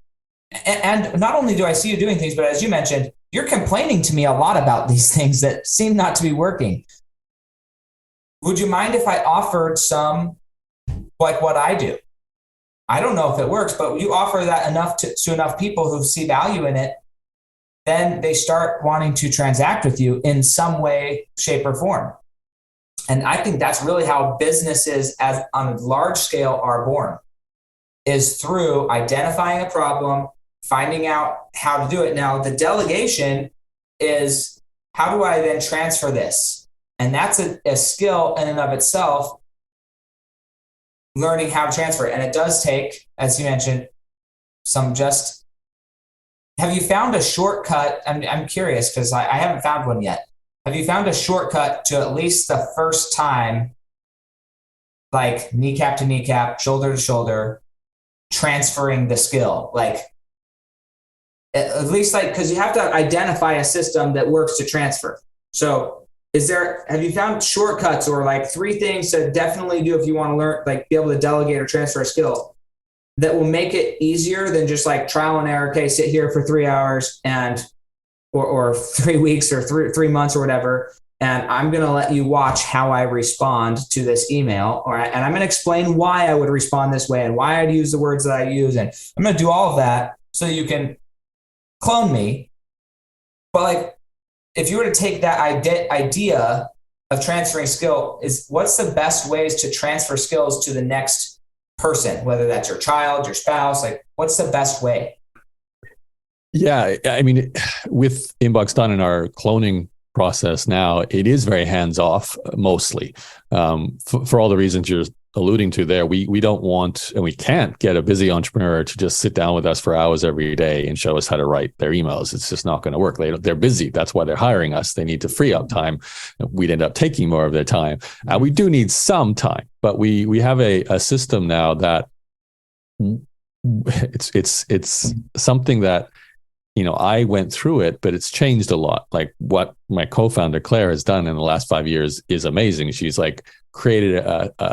and not only do I see you doing things, but as you mentioned, you're complaining to me a lot about these things that seem not to be working. Would you mind if I offered some, like what I do? I don't know if it works, but you offer that enough to enough people who see value in it, then they start wanting to transact with you in some way, shape, or form. And I think that's really how businesses on a large scale are born, is through identifying a problem, finding out how to do it. Now, the delegation is, how do I then transfer this? And that's a skill in and of itself, learning how to transfer it. And it does take, as you mentioned, have you found a shortcut? I'm curious because I haven't found one yet. Have you found a shortcut to at least the first time, like kneecap to kneecap, shoulder to shoulder, transferring the skill? Like, at least like, because you have to identify a system that works to transfer. So have you found shortcuts or like 3 things to definitely do if you want to learn, like be able to delegate or transfer a skill that will make it easier than just like trial and error? Okay, sit here for 3 hours or 3 weeks or 3 months or whatever. And I'm going to let you watch how I respond to this email. And I'm going to explain why I would respond this way and why I'd use the words that I use. And I'm going to do all of that so you can clone me. But like, if you were to take that idea of transferring skill, what's the best ways to transfer skills to the next person, whether that's your child, your spouse, like what's the best way? Yeah. I mean, with Inbox Done in our cloning process now, it is very hands-off mostly, for all the reasons you're alluding to there. We don't want, and we can't get a busy entrepreneur to just sit down with us for hours every day and show us how to write their emails. It's just not going to work. They're busy. That's why they're hiring us. They need to free up time. We'd end up taking more of their time. We do need some time, but we have a system now that it's something that I went through it, but it's changed a lot. Like what my co-founder Claire has done in the last 5 years is amazing. She's like created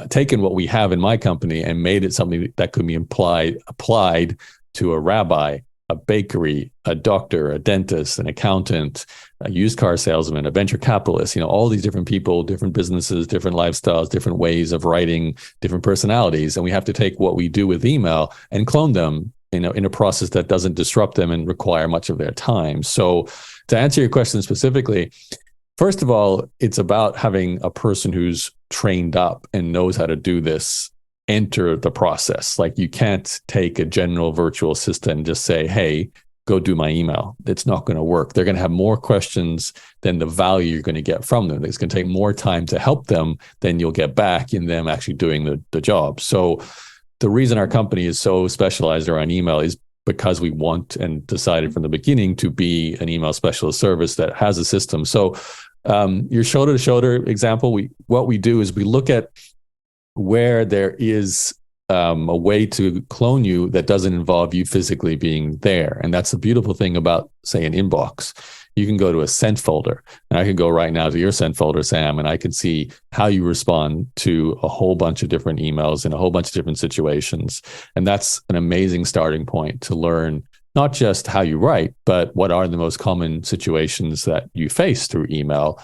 taken what we have in my company and made it something that could be applied to a rabbi, a bakery, a doctor, a dentist, an accountant, a used car salesman, a venture capitalist, all these different people, different businesses, different lifestyles, different ways of writing, different personalities. And we have to take what we do with email and clone them in a process that doesn't disrupt them and require much of their time. So to answer your question specifically, first of all, it's about having a person who's trained up and knows how to do this enter the process. Like you can't take a general virtual assistant and just say, hey, go do my email. It's not going to work. They're going to have more questions than the value you're going to get from them. It's going to take more time to help them than you'll get back in them actually doing the job. So the reason our company is so specialized around email is because we want and decided from the beginning to be an email specialist service that has a system. So your shoulder-to-shoulder example, what we do is we look at where there is a way to clone you that doesn't involve you physically being there. And that's the beautiful thing about, say, an inbox. You can go to a sent folder, and I can go right now to your sent folder, Sam, and I can see how you respond to a whole bunch of different emails in a whole bunch of different situations. And that's an amazing starting point to learn not just how you write, but what are the most common situations that you face through email.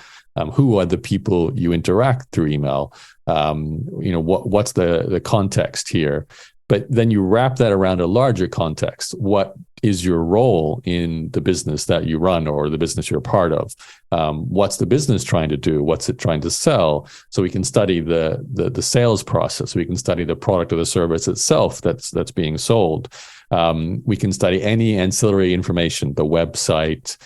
Who are the people you interact through email? What's the context here? But then you wrap that around a larger context. What is your role in the business that you run or the business you're a part of? What's the business trying to do? What's it trying to sell? So we can study the sales process. We can study the product or the service itself that's being sold. We can study any ancillary information, the website,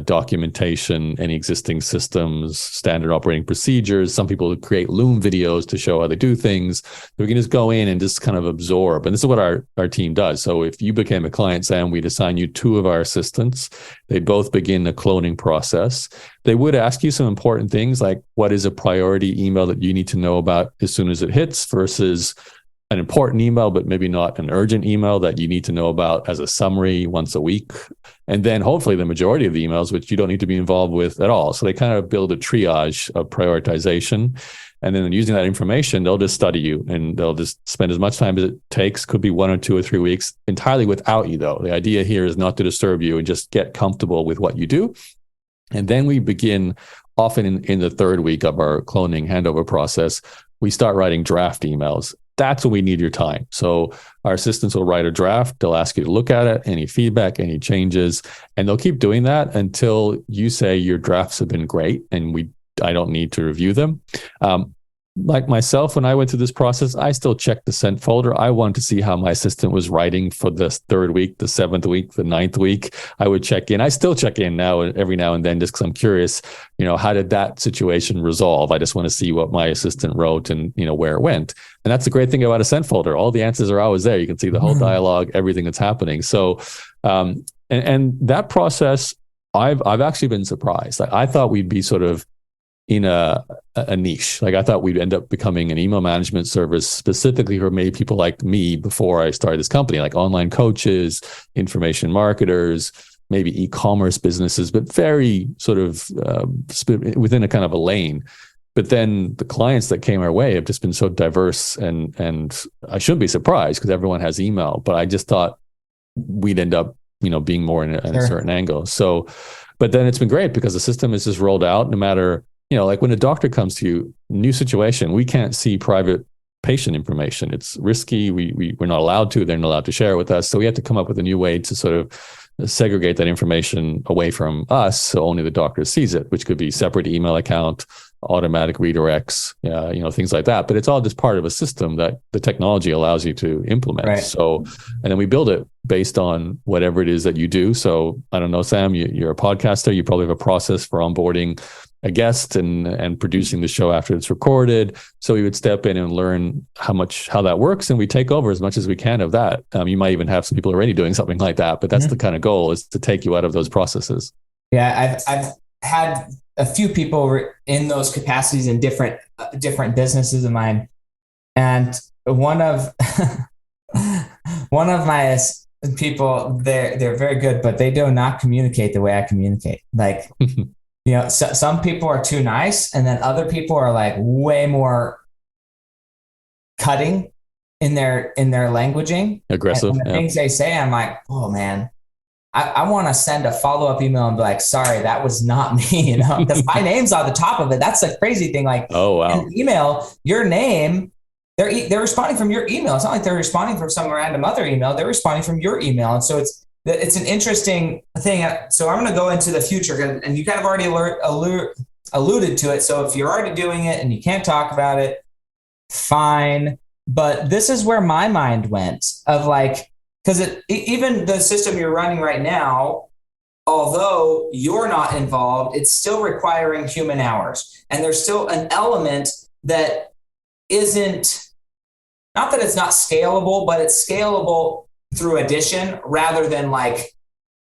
documentation, any existing systems, standard operating procedures. Some people create Loom videos to show how they do things. We can just go in and just kind of absorb. And this is what our team does. So if you became a client, Sam, we'd assign you 2 of our assistants. They'd both begin the cloning process. They would ask you some important things like what is a priority email that you need to know about as soon as it hits versus an important email, but maybe not an urgent email that you need to know about as a summary once a week. And then hopefully the majority of the emails, which you don't need to be involved with at all. So they kind of build a triage of prioritization. And then using that information, they'll just study you and they'll just spend as much time as it takes, could be 1 or 2 or 3 weeks, entirely without you though. The idea here is not to disturb you and just get comfortable with what you do. And then we begin often in the 3rd week of our cloning handover process, we start writing draft emails. That's when we need your time. So our assistants will write a draft. They'll ask you to look at it, any feedback, any changes, and they'll keep doing that until you say your drafts have been great and I don't need to review them. Like myself, when I went through this process, I still checked the sent folder. I wanted to see how my assistant was writing for the 3rd week, the 7th week, the 9th week. I would check in. I still check in now, every now and then, just because I'm curious, how did that situation resolve? I just want to see what my assistant wrote and, where it went. And that's the great thing about a sent folder. All the answers are always there. You can see the whole dialogue, everything that's happening. So, and that process, I've actually been surprised. Like, I thought we'd be sort of in a niche. Like I thought we'd end up becoming an email management service specifically for maybe people like me before I started this company, like online coaches, information marketers, maybe e-commerce businesses, but very sort of within a kind of a lane. But then the clients that came our way have just been so diverse, and I shouldn't be surprised because everyone has email, but I just thought we'd end up, being more in a certain angle. So, but then it's been great because the system is just rolled out no matter, like when a doctor comes to you, new situation, we can't see private patient information. It's risky. We're not allowed to. They're not allowed to share it with us. So we have to come up with a new way to sort of segregate that information away from us so only the doctor sees it, which could be separate email account, automatic redirects, things like that. But it's all just part of a system that the technology allows you to implement. Right. So, and then we build it based on whatever it is that you do. So I don't know, Sam, you're a podcaster. You probably have a process for onboarding a guest and producing the show after it's recorded. So we would step in and learn how that works, and we take over as much as we can of that. You might even have some people already doing something like that, but that's the kind of goal, is to take you out of those processes. Yeah, I've had a few people in those capacities in different businesses of mine, and one of my people, they're very good, but they do not communicate the way I communicate. Like, some people are too nice, and then other people are like way more cutting in their languaging, aggressive. And the things they say, I'm like, oh man, I want to send a follow-up email and be like, sorry, that was not me, because my name's on the top of it. That's the crazy thing. Like, oh wow, in email, your name, they're responding from your email. It's not like they're responding from some random other email. They're responding from your email, and so it's an interesting thing. So I'm going to go into the future, and you kind of already alluded to it. So if you're already doing it and you can't talk about it, fine. But this is where my mind went of like, because even the system you're running right now, although you're not involved, it's still requiring human hours. And there's still an element that isn't, not that it's not scalable, but it's scalable through addition rather than like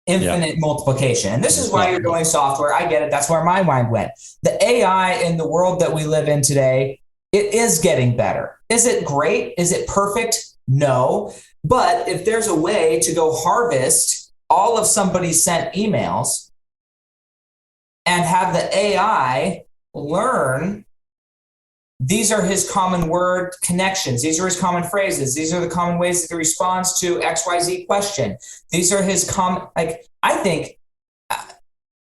infinite multiplication. And this is why you're doing software. I get it. That's where my mind went. The AI in the world that we live in today, it is getting better. Is it great? Is it perfect? No. But if there's a way to go harvest all of somebody's sent emails and have the AI learn, these are his common word connections. These are his common phrases. These are the common ways that he responds to XYZ question. These are his common, like, I think,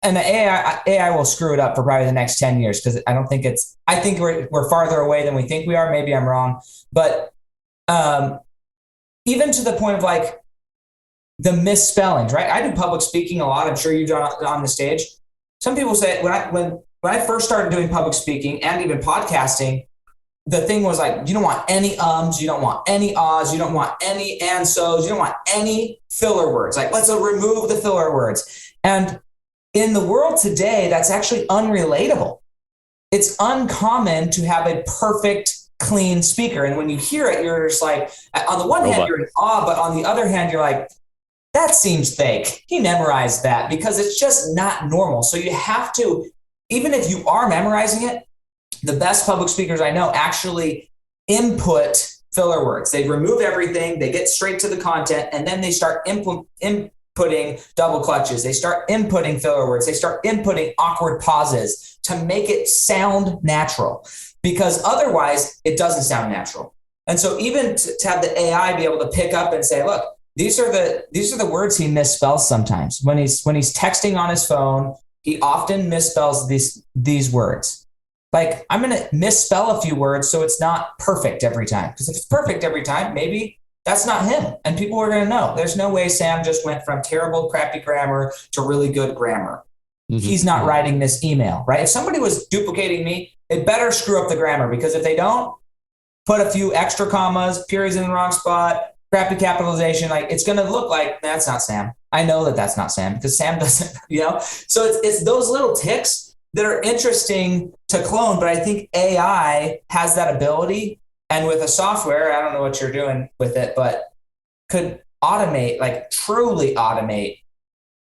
and the AI will screw it up for probably the next 10 years because I think we're farther away than we think we are. Maybe I'm wrong. But even to the point of like the misspellings, right? I do public speaking a lot. I'm sure you've done on the stage. Some people say when I first started doing public speaking and even podcasting, the thing was like, you don't want any ums, you don't want any ahs, you don't want any and so's, you don't want any filler words. Like, let's remove the filler words. And in the world today, that's actually unrelatable. It's uncommon to have a perfect, clean speaker. And when you hear it, you're just like, on the one hand, you're in awe, but on the other hand, you're like, that seems fake. He memorized that, because it's just not normal. So you have to, even if you are memorizing it, the best public speakers I know actually input filler words. They remove everything, they get straight to the content, and then they start inputting double clutches. They start inputting filler words. They start inputting awkward pauses to make it sound natural, because otherwise it doesn't sound natural. And so even to have the AI be able to pick up and say, look, these are the words he misspells sometimes. When he's texting on his phone, he often misspells these words. Like, I'm going to misspell a few words so it's not perfect every time. Because if it's perfect every time, maybe that's not him. And people are going to know. There's no way Sam just went from terrible, crappy grammar to really good grammar. Mm-hmm. He's not writing this email, right? If somebody was duplicating me, it better screw up the grammar, because if they don't, put a few extra commas, periods in the wrong spot, crappy capitalization, like, it's going to look like that's not Sam. I know that that's not Sam, because Sam doesn't, So it's those little ticks that are interesting to clone, but I think AI has that ability. And with a software, I don't know what you're doing with it, but could automate, like truly automate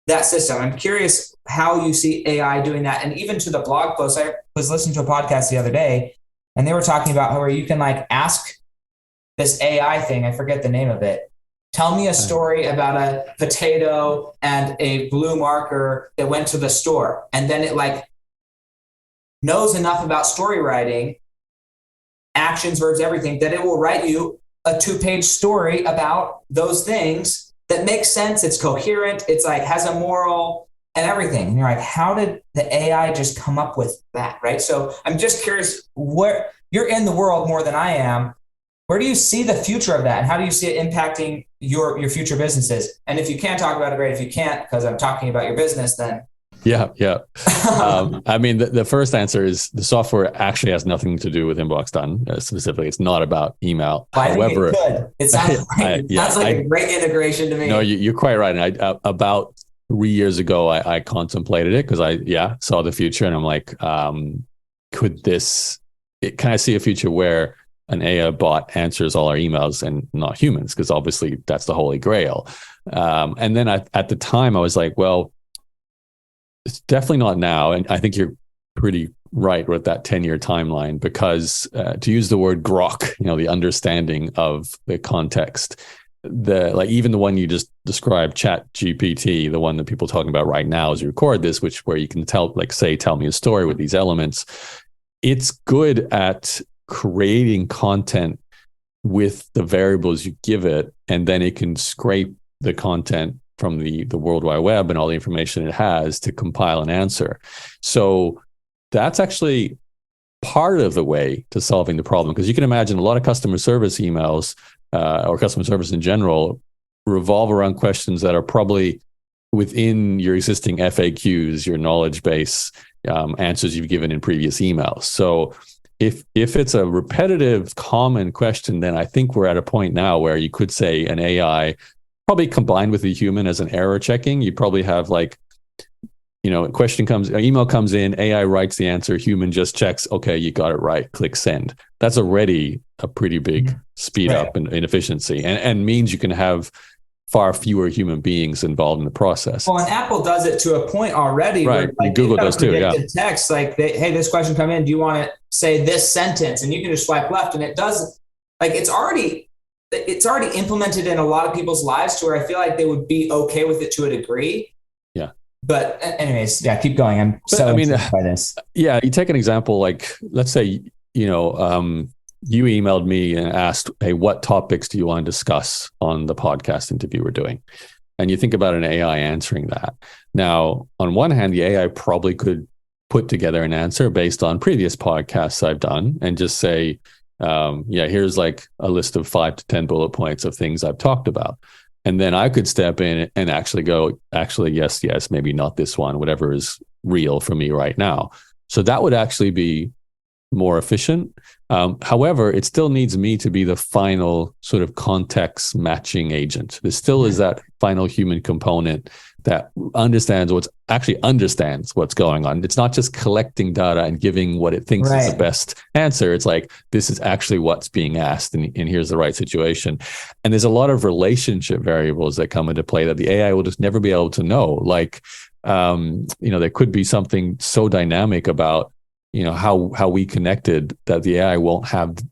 that system. I'm curious how you see AI doing that. And even to the blog post, I was listening to a podcast the other day, and they were talking about how you can like ask this AI thing, I forget the name of it, tell me a story about a potato and a blue marker that went to the store. And then it like knows enough about story writing, actions, verbs, everything, that it will write you a 2-page story about those things that makes sense. It's coherent. It's like has a moral and everything. And you're like, how did the AI just come up with that? Right. So I'm just curious, where you're in the world more than I am. Where do you see the future of that? And how do you see it impacting your future businesses? And if you can't talk about it, great. If you can't, because I'm talking about your business, then. Yeah. I mean, the first answer is the software actually has nothing to do with Inbox Done specifically. It's not about email. Well, However, it sounds like a great integration to me. No, you're quite right. And about 3 years ago, I contemplated it because I saw the future, and I'm like, can I see a future where an AI bot answers all our emails and not humans? Because obviously that's the holy grail. And then at the time I was like, well, it's definitely not now. And I think you're pretty right with that 10-year timeline, because to use the word grok, the understanding of the context, even the one you just described, Chat GPT, the one that people are talking about right now as you record this, where you can tell me a story with these elements. It's good at creating content with the variables you give it, and then it can scrape the content from the World Wide Web and all the information it has to compile an answer. So that's actually part of the way to solving the problem, because you can imagine a lot of customer service emails or customer service in general revolve around questions that are probably within your existing FAQs, your knowledge base, answers you've given in previous emails. So if it's a repetitive, common question, then I think we're at a point now where you could say an AI, probably combined with a human as an error checking, you probably have email comes in, AI writes the answer, human just checks, okay, you got it right, click send. That's already a pretty big speed up in efficiency, and means you can have far fewer human beings involved in the process. Well, and Apple does it to a point already. Right. Where, Google does too. Yeah. Text hey, this question come in. Do you want to say this sentence? And you can just swipe left, and it does. It's already implemented in a lot of people's lives to where I feel like they would be okay with it to a degree. Yeah. But anyways, yeah, keep going. I'm interested by this. Yeah, you take an example let's say you emailed me and asked, hey, what topics do you want to discuss on the podcast interview we're doing? And you think about an AI answering that. Now, on one hand, the AI probably could put together an answer based on previous podcasts I've done and just say, here's a list of 5 to 10 bullet points of things I've talked about. And then I could step in and actually go, yes, maybe not this one, whatever is real for me right now. So that would actually be more efficient. However, it still needs me to be the final sort of context matching agent. There still is that final human component that understands what's going on. It's not just collecting data and giving what it thinks is the best answer. It's this is actually what's being asked, and here's the right situation. And there's a lot of relationship variables that come into play that the AI will just never be able to know. There could be something so dynamic about how we connected that the AI won't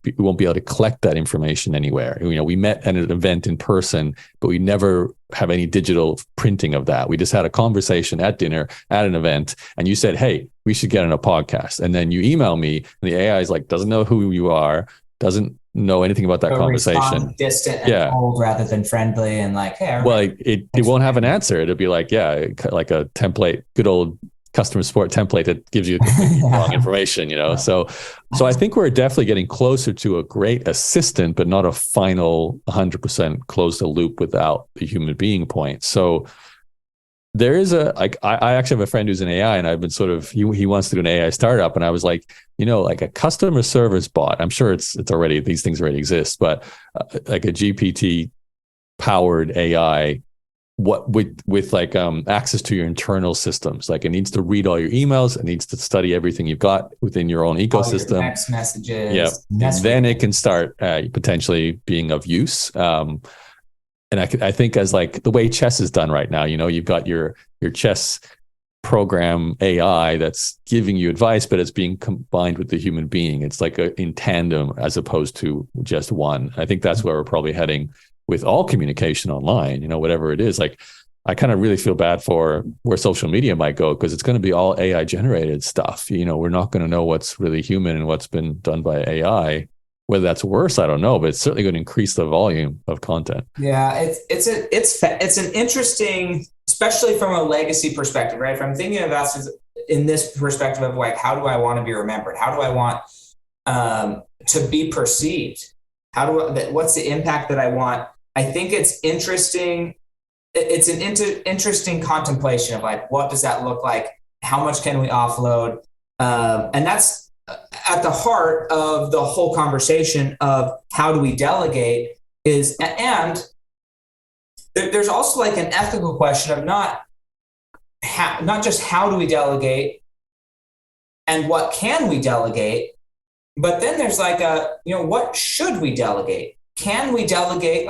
be able to collect that information anywhere. We met at an event in person, but we never have any digital printing of that. We just had a conversation at dinner at an event, and you said, hey, we should get on a podcast. And then you email me, and the AI is doesn't know who you are, doesn't know anything about that conversation. Distant and cold rather than friendly and hey. Well, it won't have an answer. It'll be like a template, good old customer support template that gives you wrong information, So I think we're definitely getting closer to a great assistant, but not a final 100% close the loop without the human being point. So there is I actually have a friend who's an AI, and I've been he wants to do an AI startup. And I was a customer service bot. I'm sure it's already, these things already exist, but a GPT powered AI, with access to your internal systems. It needs to read all your emails, it needs to study everything you've got within your own ecosystem. All your text messages. Yeah. And then it can start potentially being of use. And I think as the way chess is done right now, you've got your chess program AI that's giving you advice, but it's being combined with the human being. It's in tandem as opposed to just one. I think that's where we're probably heading with all communication online, whatever it is. I kind of really feel bad for where social media might go, because it's going to be all AI generated stuff. We're not going to know what's really human and what's been done by AI. Whether that's worse, I don't know, but it's certainly going to increase the volume of content. Yeah, it's an interesting, especially from a legacy perspective, right? If I'm thinking of us in this perspective of how do I want to be remembered? How do I want to be perceived? What's the impact that I want? I think it's interesting. It's an interesting contemplation of what does that look like? How much can we offload? And that's at the heart of the whole conversation of how do we delegate and there's also an ethical question of not just how do we delegate and what can we delegate, but then there's what should we delegate? Can we delegate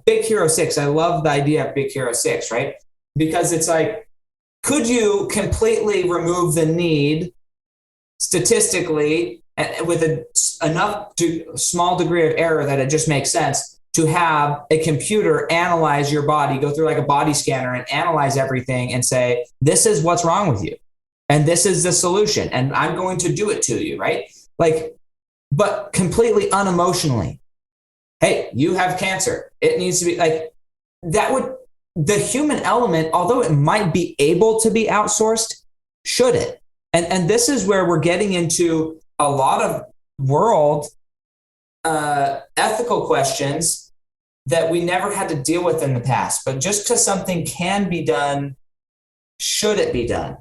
Big Hero 6? I love the idea of Big Hero 6, right? Because it's could you completely remove the need statistically with enough small degree of error that it just makes sense? to have a computer analyze your body, go through like a body scanner and analyze everything and say, this is what's wrong with you. And this is the solution. And I'm going to do it to you, right? Like, but completely unemotionally. Hey, you have cancer. It needs to be like, that would, the human element, although it might be able to be outsourced, should it? And this is where we're getting into a lot of world ethical questions that we never had to deal with in the past. But just because something can be done, should it be done?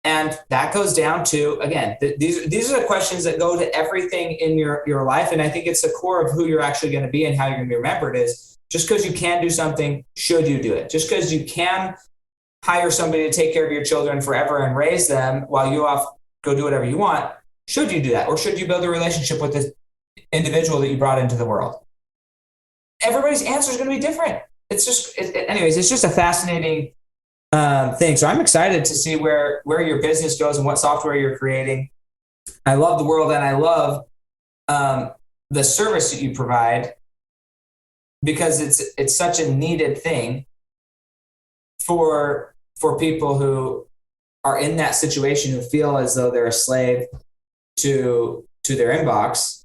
And that goes down to, again, these are the questions that go to everything in your life. And I think it's the core of who you're actually going to be and how you're going to be remembered is just because you can do something, should you do it? Just because you can hire somebody to take care of your children forever and raise them while you off go do whatever you want, should you do that? Or should you build a relationship with this individual that you brought into the world? Everybody's answer is going to be different. It's just, anyways, it's just a fascinating thing. So I'm excited to see where your business goes and what software you're creating. I love the world and I love the service that you provide because it's such a needed thing for people who are in that situation, who feel as though they're a slave to their inbox.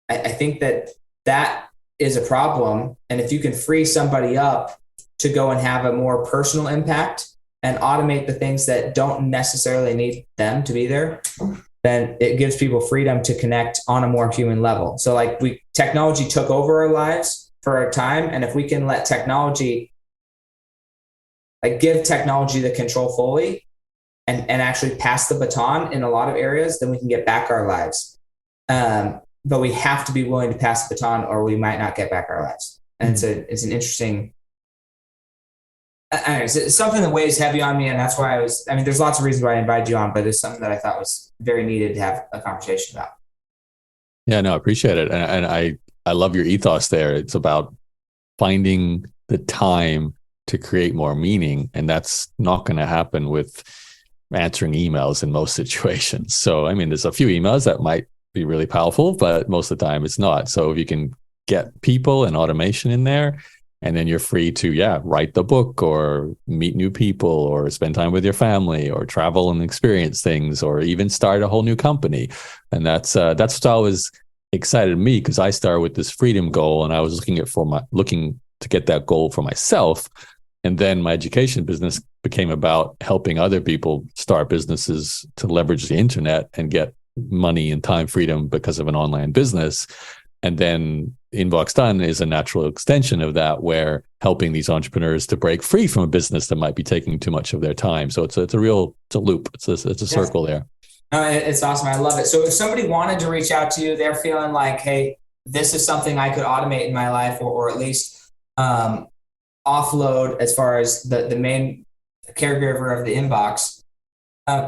I think that is a problem. And if you can free somebody up to go and have a more personal impact and automate the things that don't necessarily need them to be there, then it gives people freedom to connect on a more human level. So like technology took over our lives for a time. And if we can let technology, like give technology the control fully and actually pass the baton in a lot of areas, then we can get back our lives. But we have to be willing to pass the baton or we might not get back our lives. And it's an interesting, it's something that weighs heavy on me. And that's why there's lots of reasons why I invited you on, but it's something that I thought was very needed to have a conversation about. Yeah, no, I appreciate it. And I love your ethos there. It's about finding the time to create more meaning. And that's not going to happen with answering emails in most situations. So, there's a few emails that might be really powerful, but most of the time it's not. So if you can get people and automation in there, and then you're free to, write the book or meet new people or spend time with your family or travel and experience things or even start a whole new company. And that's what always excited me, because I started with this freedom goal and I was looking to get that goal for myself. And then my education business became about helping other people start businesses to leverage the internet and get money and time freedom because of an online business. And then Inbox Done is a natural extension of that, where helping these entrepreneurs to break free from a business that might be taking too much of their time. So it's a loop. It's a circle there. It's awesome. I love it. So if somebody wanted to reach out to you, they're feeling like, hey, this is something I could automate in my life, or at least offload as far as the main caregiver of the inbox.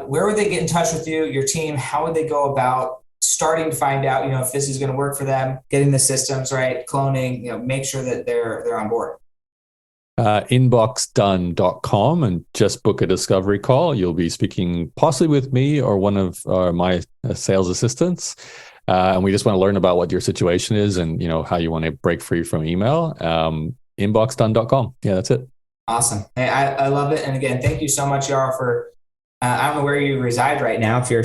Where would they get in touch with you, your team? How would they go about starting to find out, if this is going to work for them, getting the systems right, cloning, make sure that they're on board? Inboxdone.com, and just book a discovery call. You'll be speaking possibly with me or one of my sales assistants. And we just want to learn about what your situation is and, how you want to break free from email. Inboxdone.com. Yeah, that's it. Awesome. Hey, I love it. And again, thank you so much, Yaro, for, I don't know where you reside right now. If you're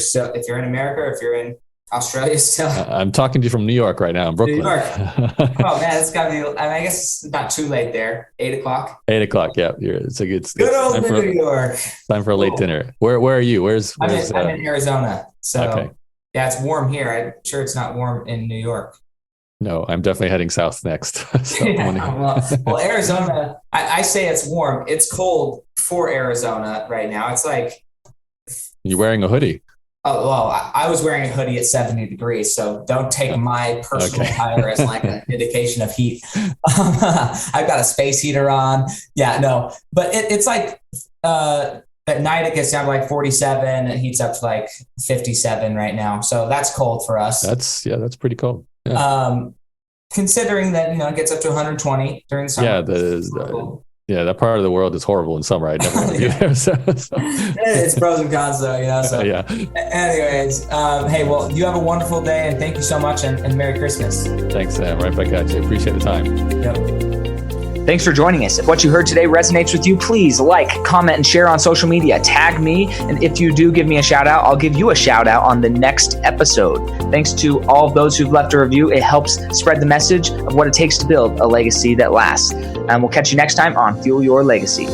in America, or if you're in Australia still. I'm talking to you from New York right now. I'm Brooklyn. New York. Oh man, it's gotta be. I guess it's not too late there. 8:00. 8:00. Yeah, it's good old New York. Time for a late dinner. Where are you? I'm in Arizona. So okay. Yeah, it's warm here. I'm sure it's not warm in New York. No, I'm definitely heading south next. So well, Arizona. I say it's warm. It's cold for Arizona right now. It's like you're wearing a hoodie. Oh, well, I was wearing a hoodie at 70 degrees, so don't take my personal attire as like an indication of heat. I've got a space heater on. Yeah, no, but it's like at night it gets down to like 47 and it heats up to like 57 right now. So that's cold for us. That's pretty cold. Yeah. Considering that, it gets up to 120 during the summer. Yeah, Yeah, that part of the world is horrible in summer. I never want to be there. So. It's pros and cons though, So yeah. Anyways, hey, well, you have a wonderful day, and thank you so much, and Merry Christmas. Thanks, Sam. Right back at you. Appreciate the time. Yep. Thanks for joining us. If what you heard today resonates with you, please like, comment, and share on social media. Tag me, and if you do give me a shout out, I'll give you a shout out on the next episode. Thanks to all of those who've left a review. It helps spread the message of what it takes to build a legacy that lasts. And we'll catch you next time on Fuel Your Legacy.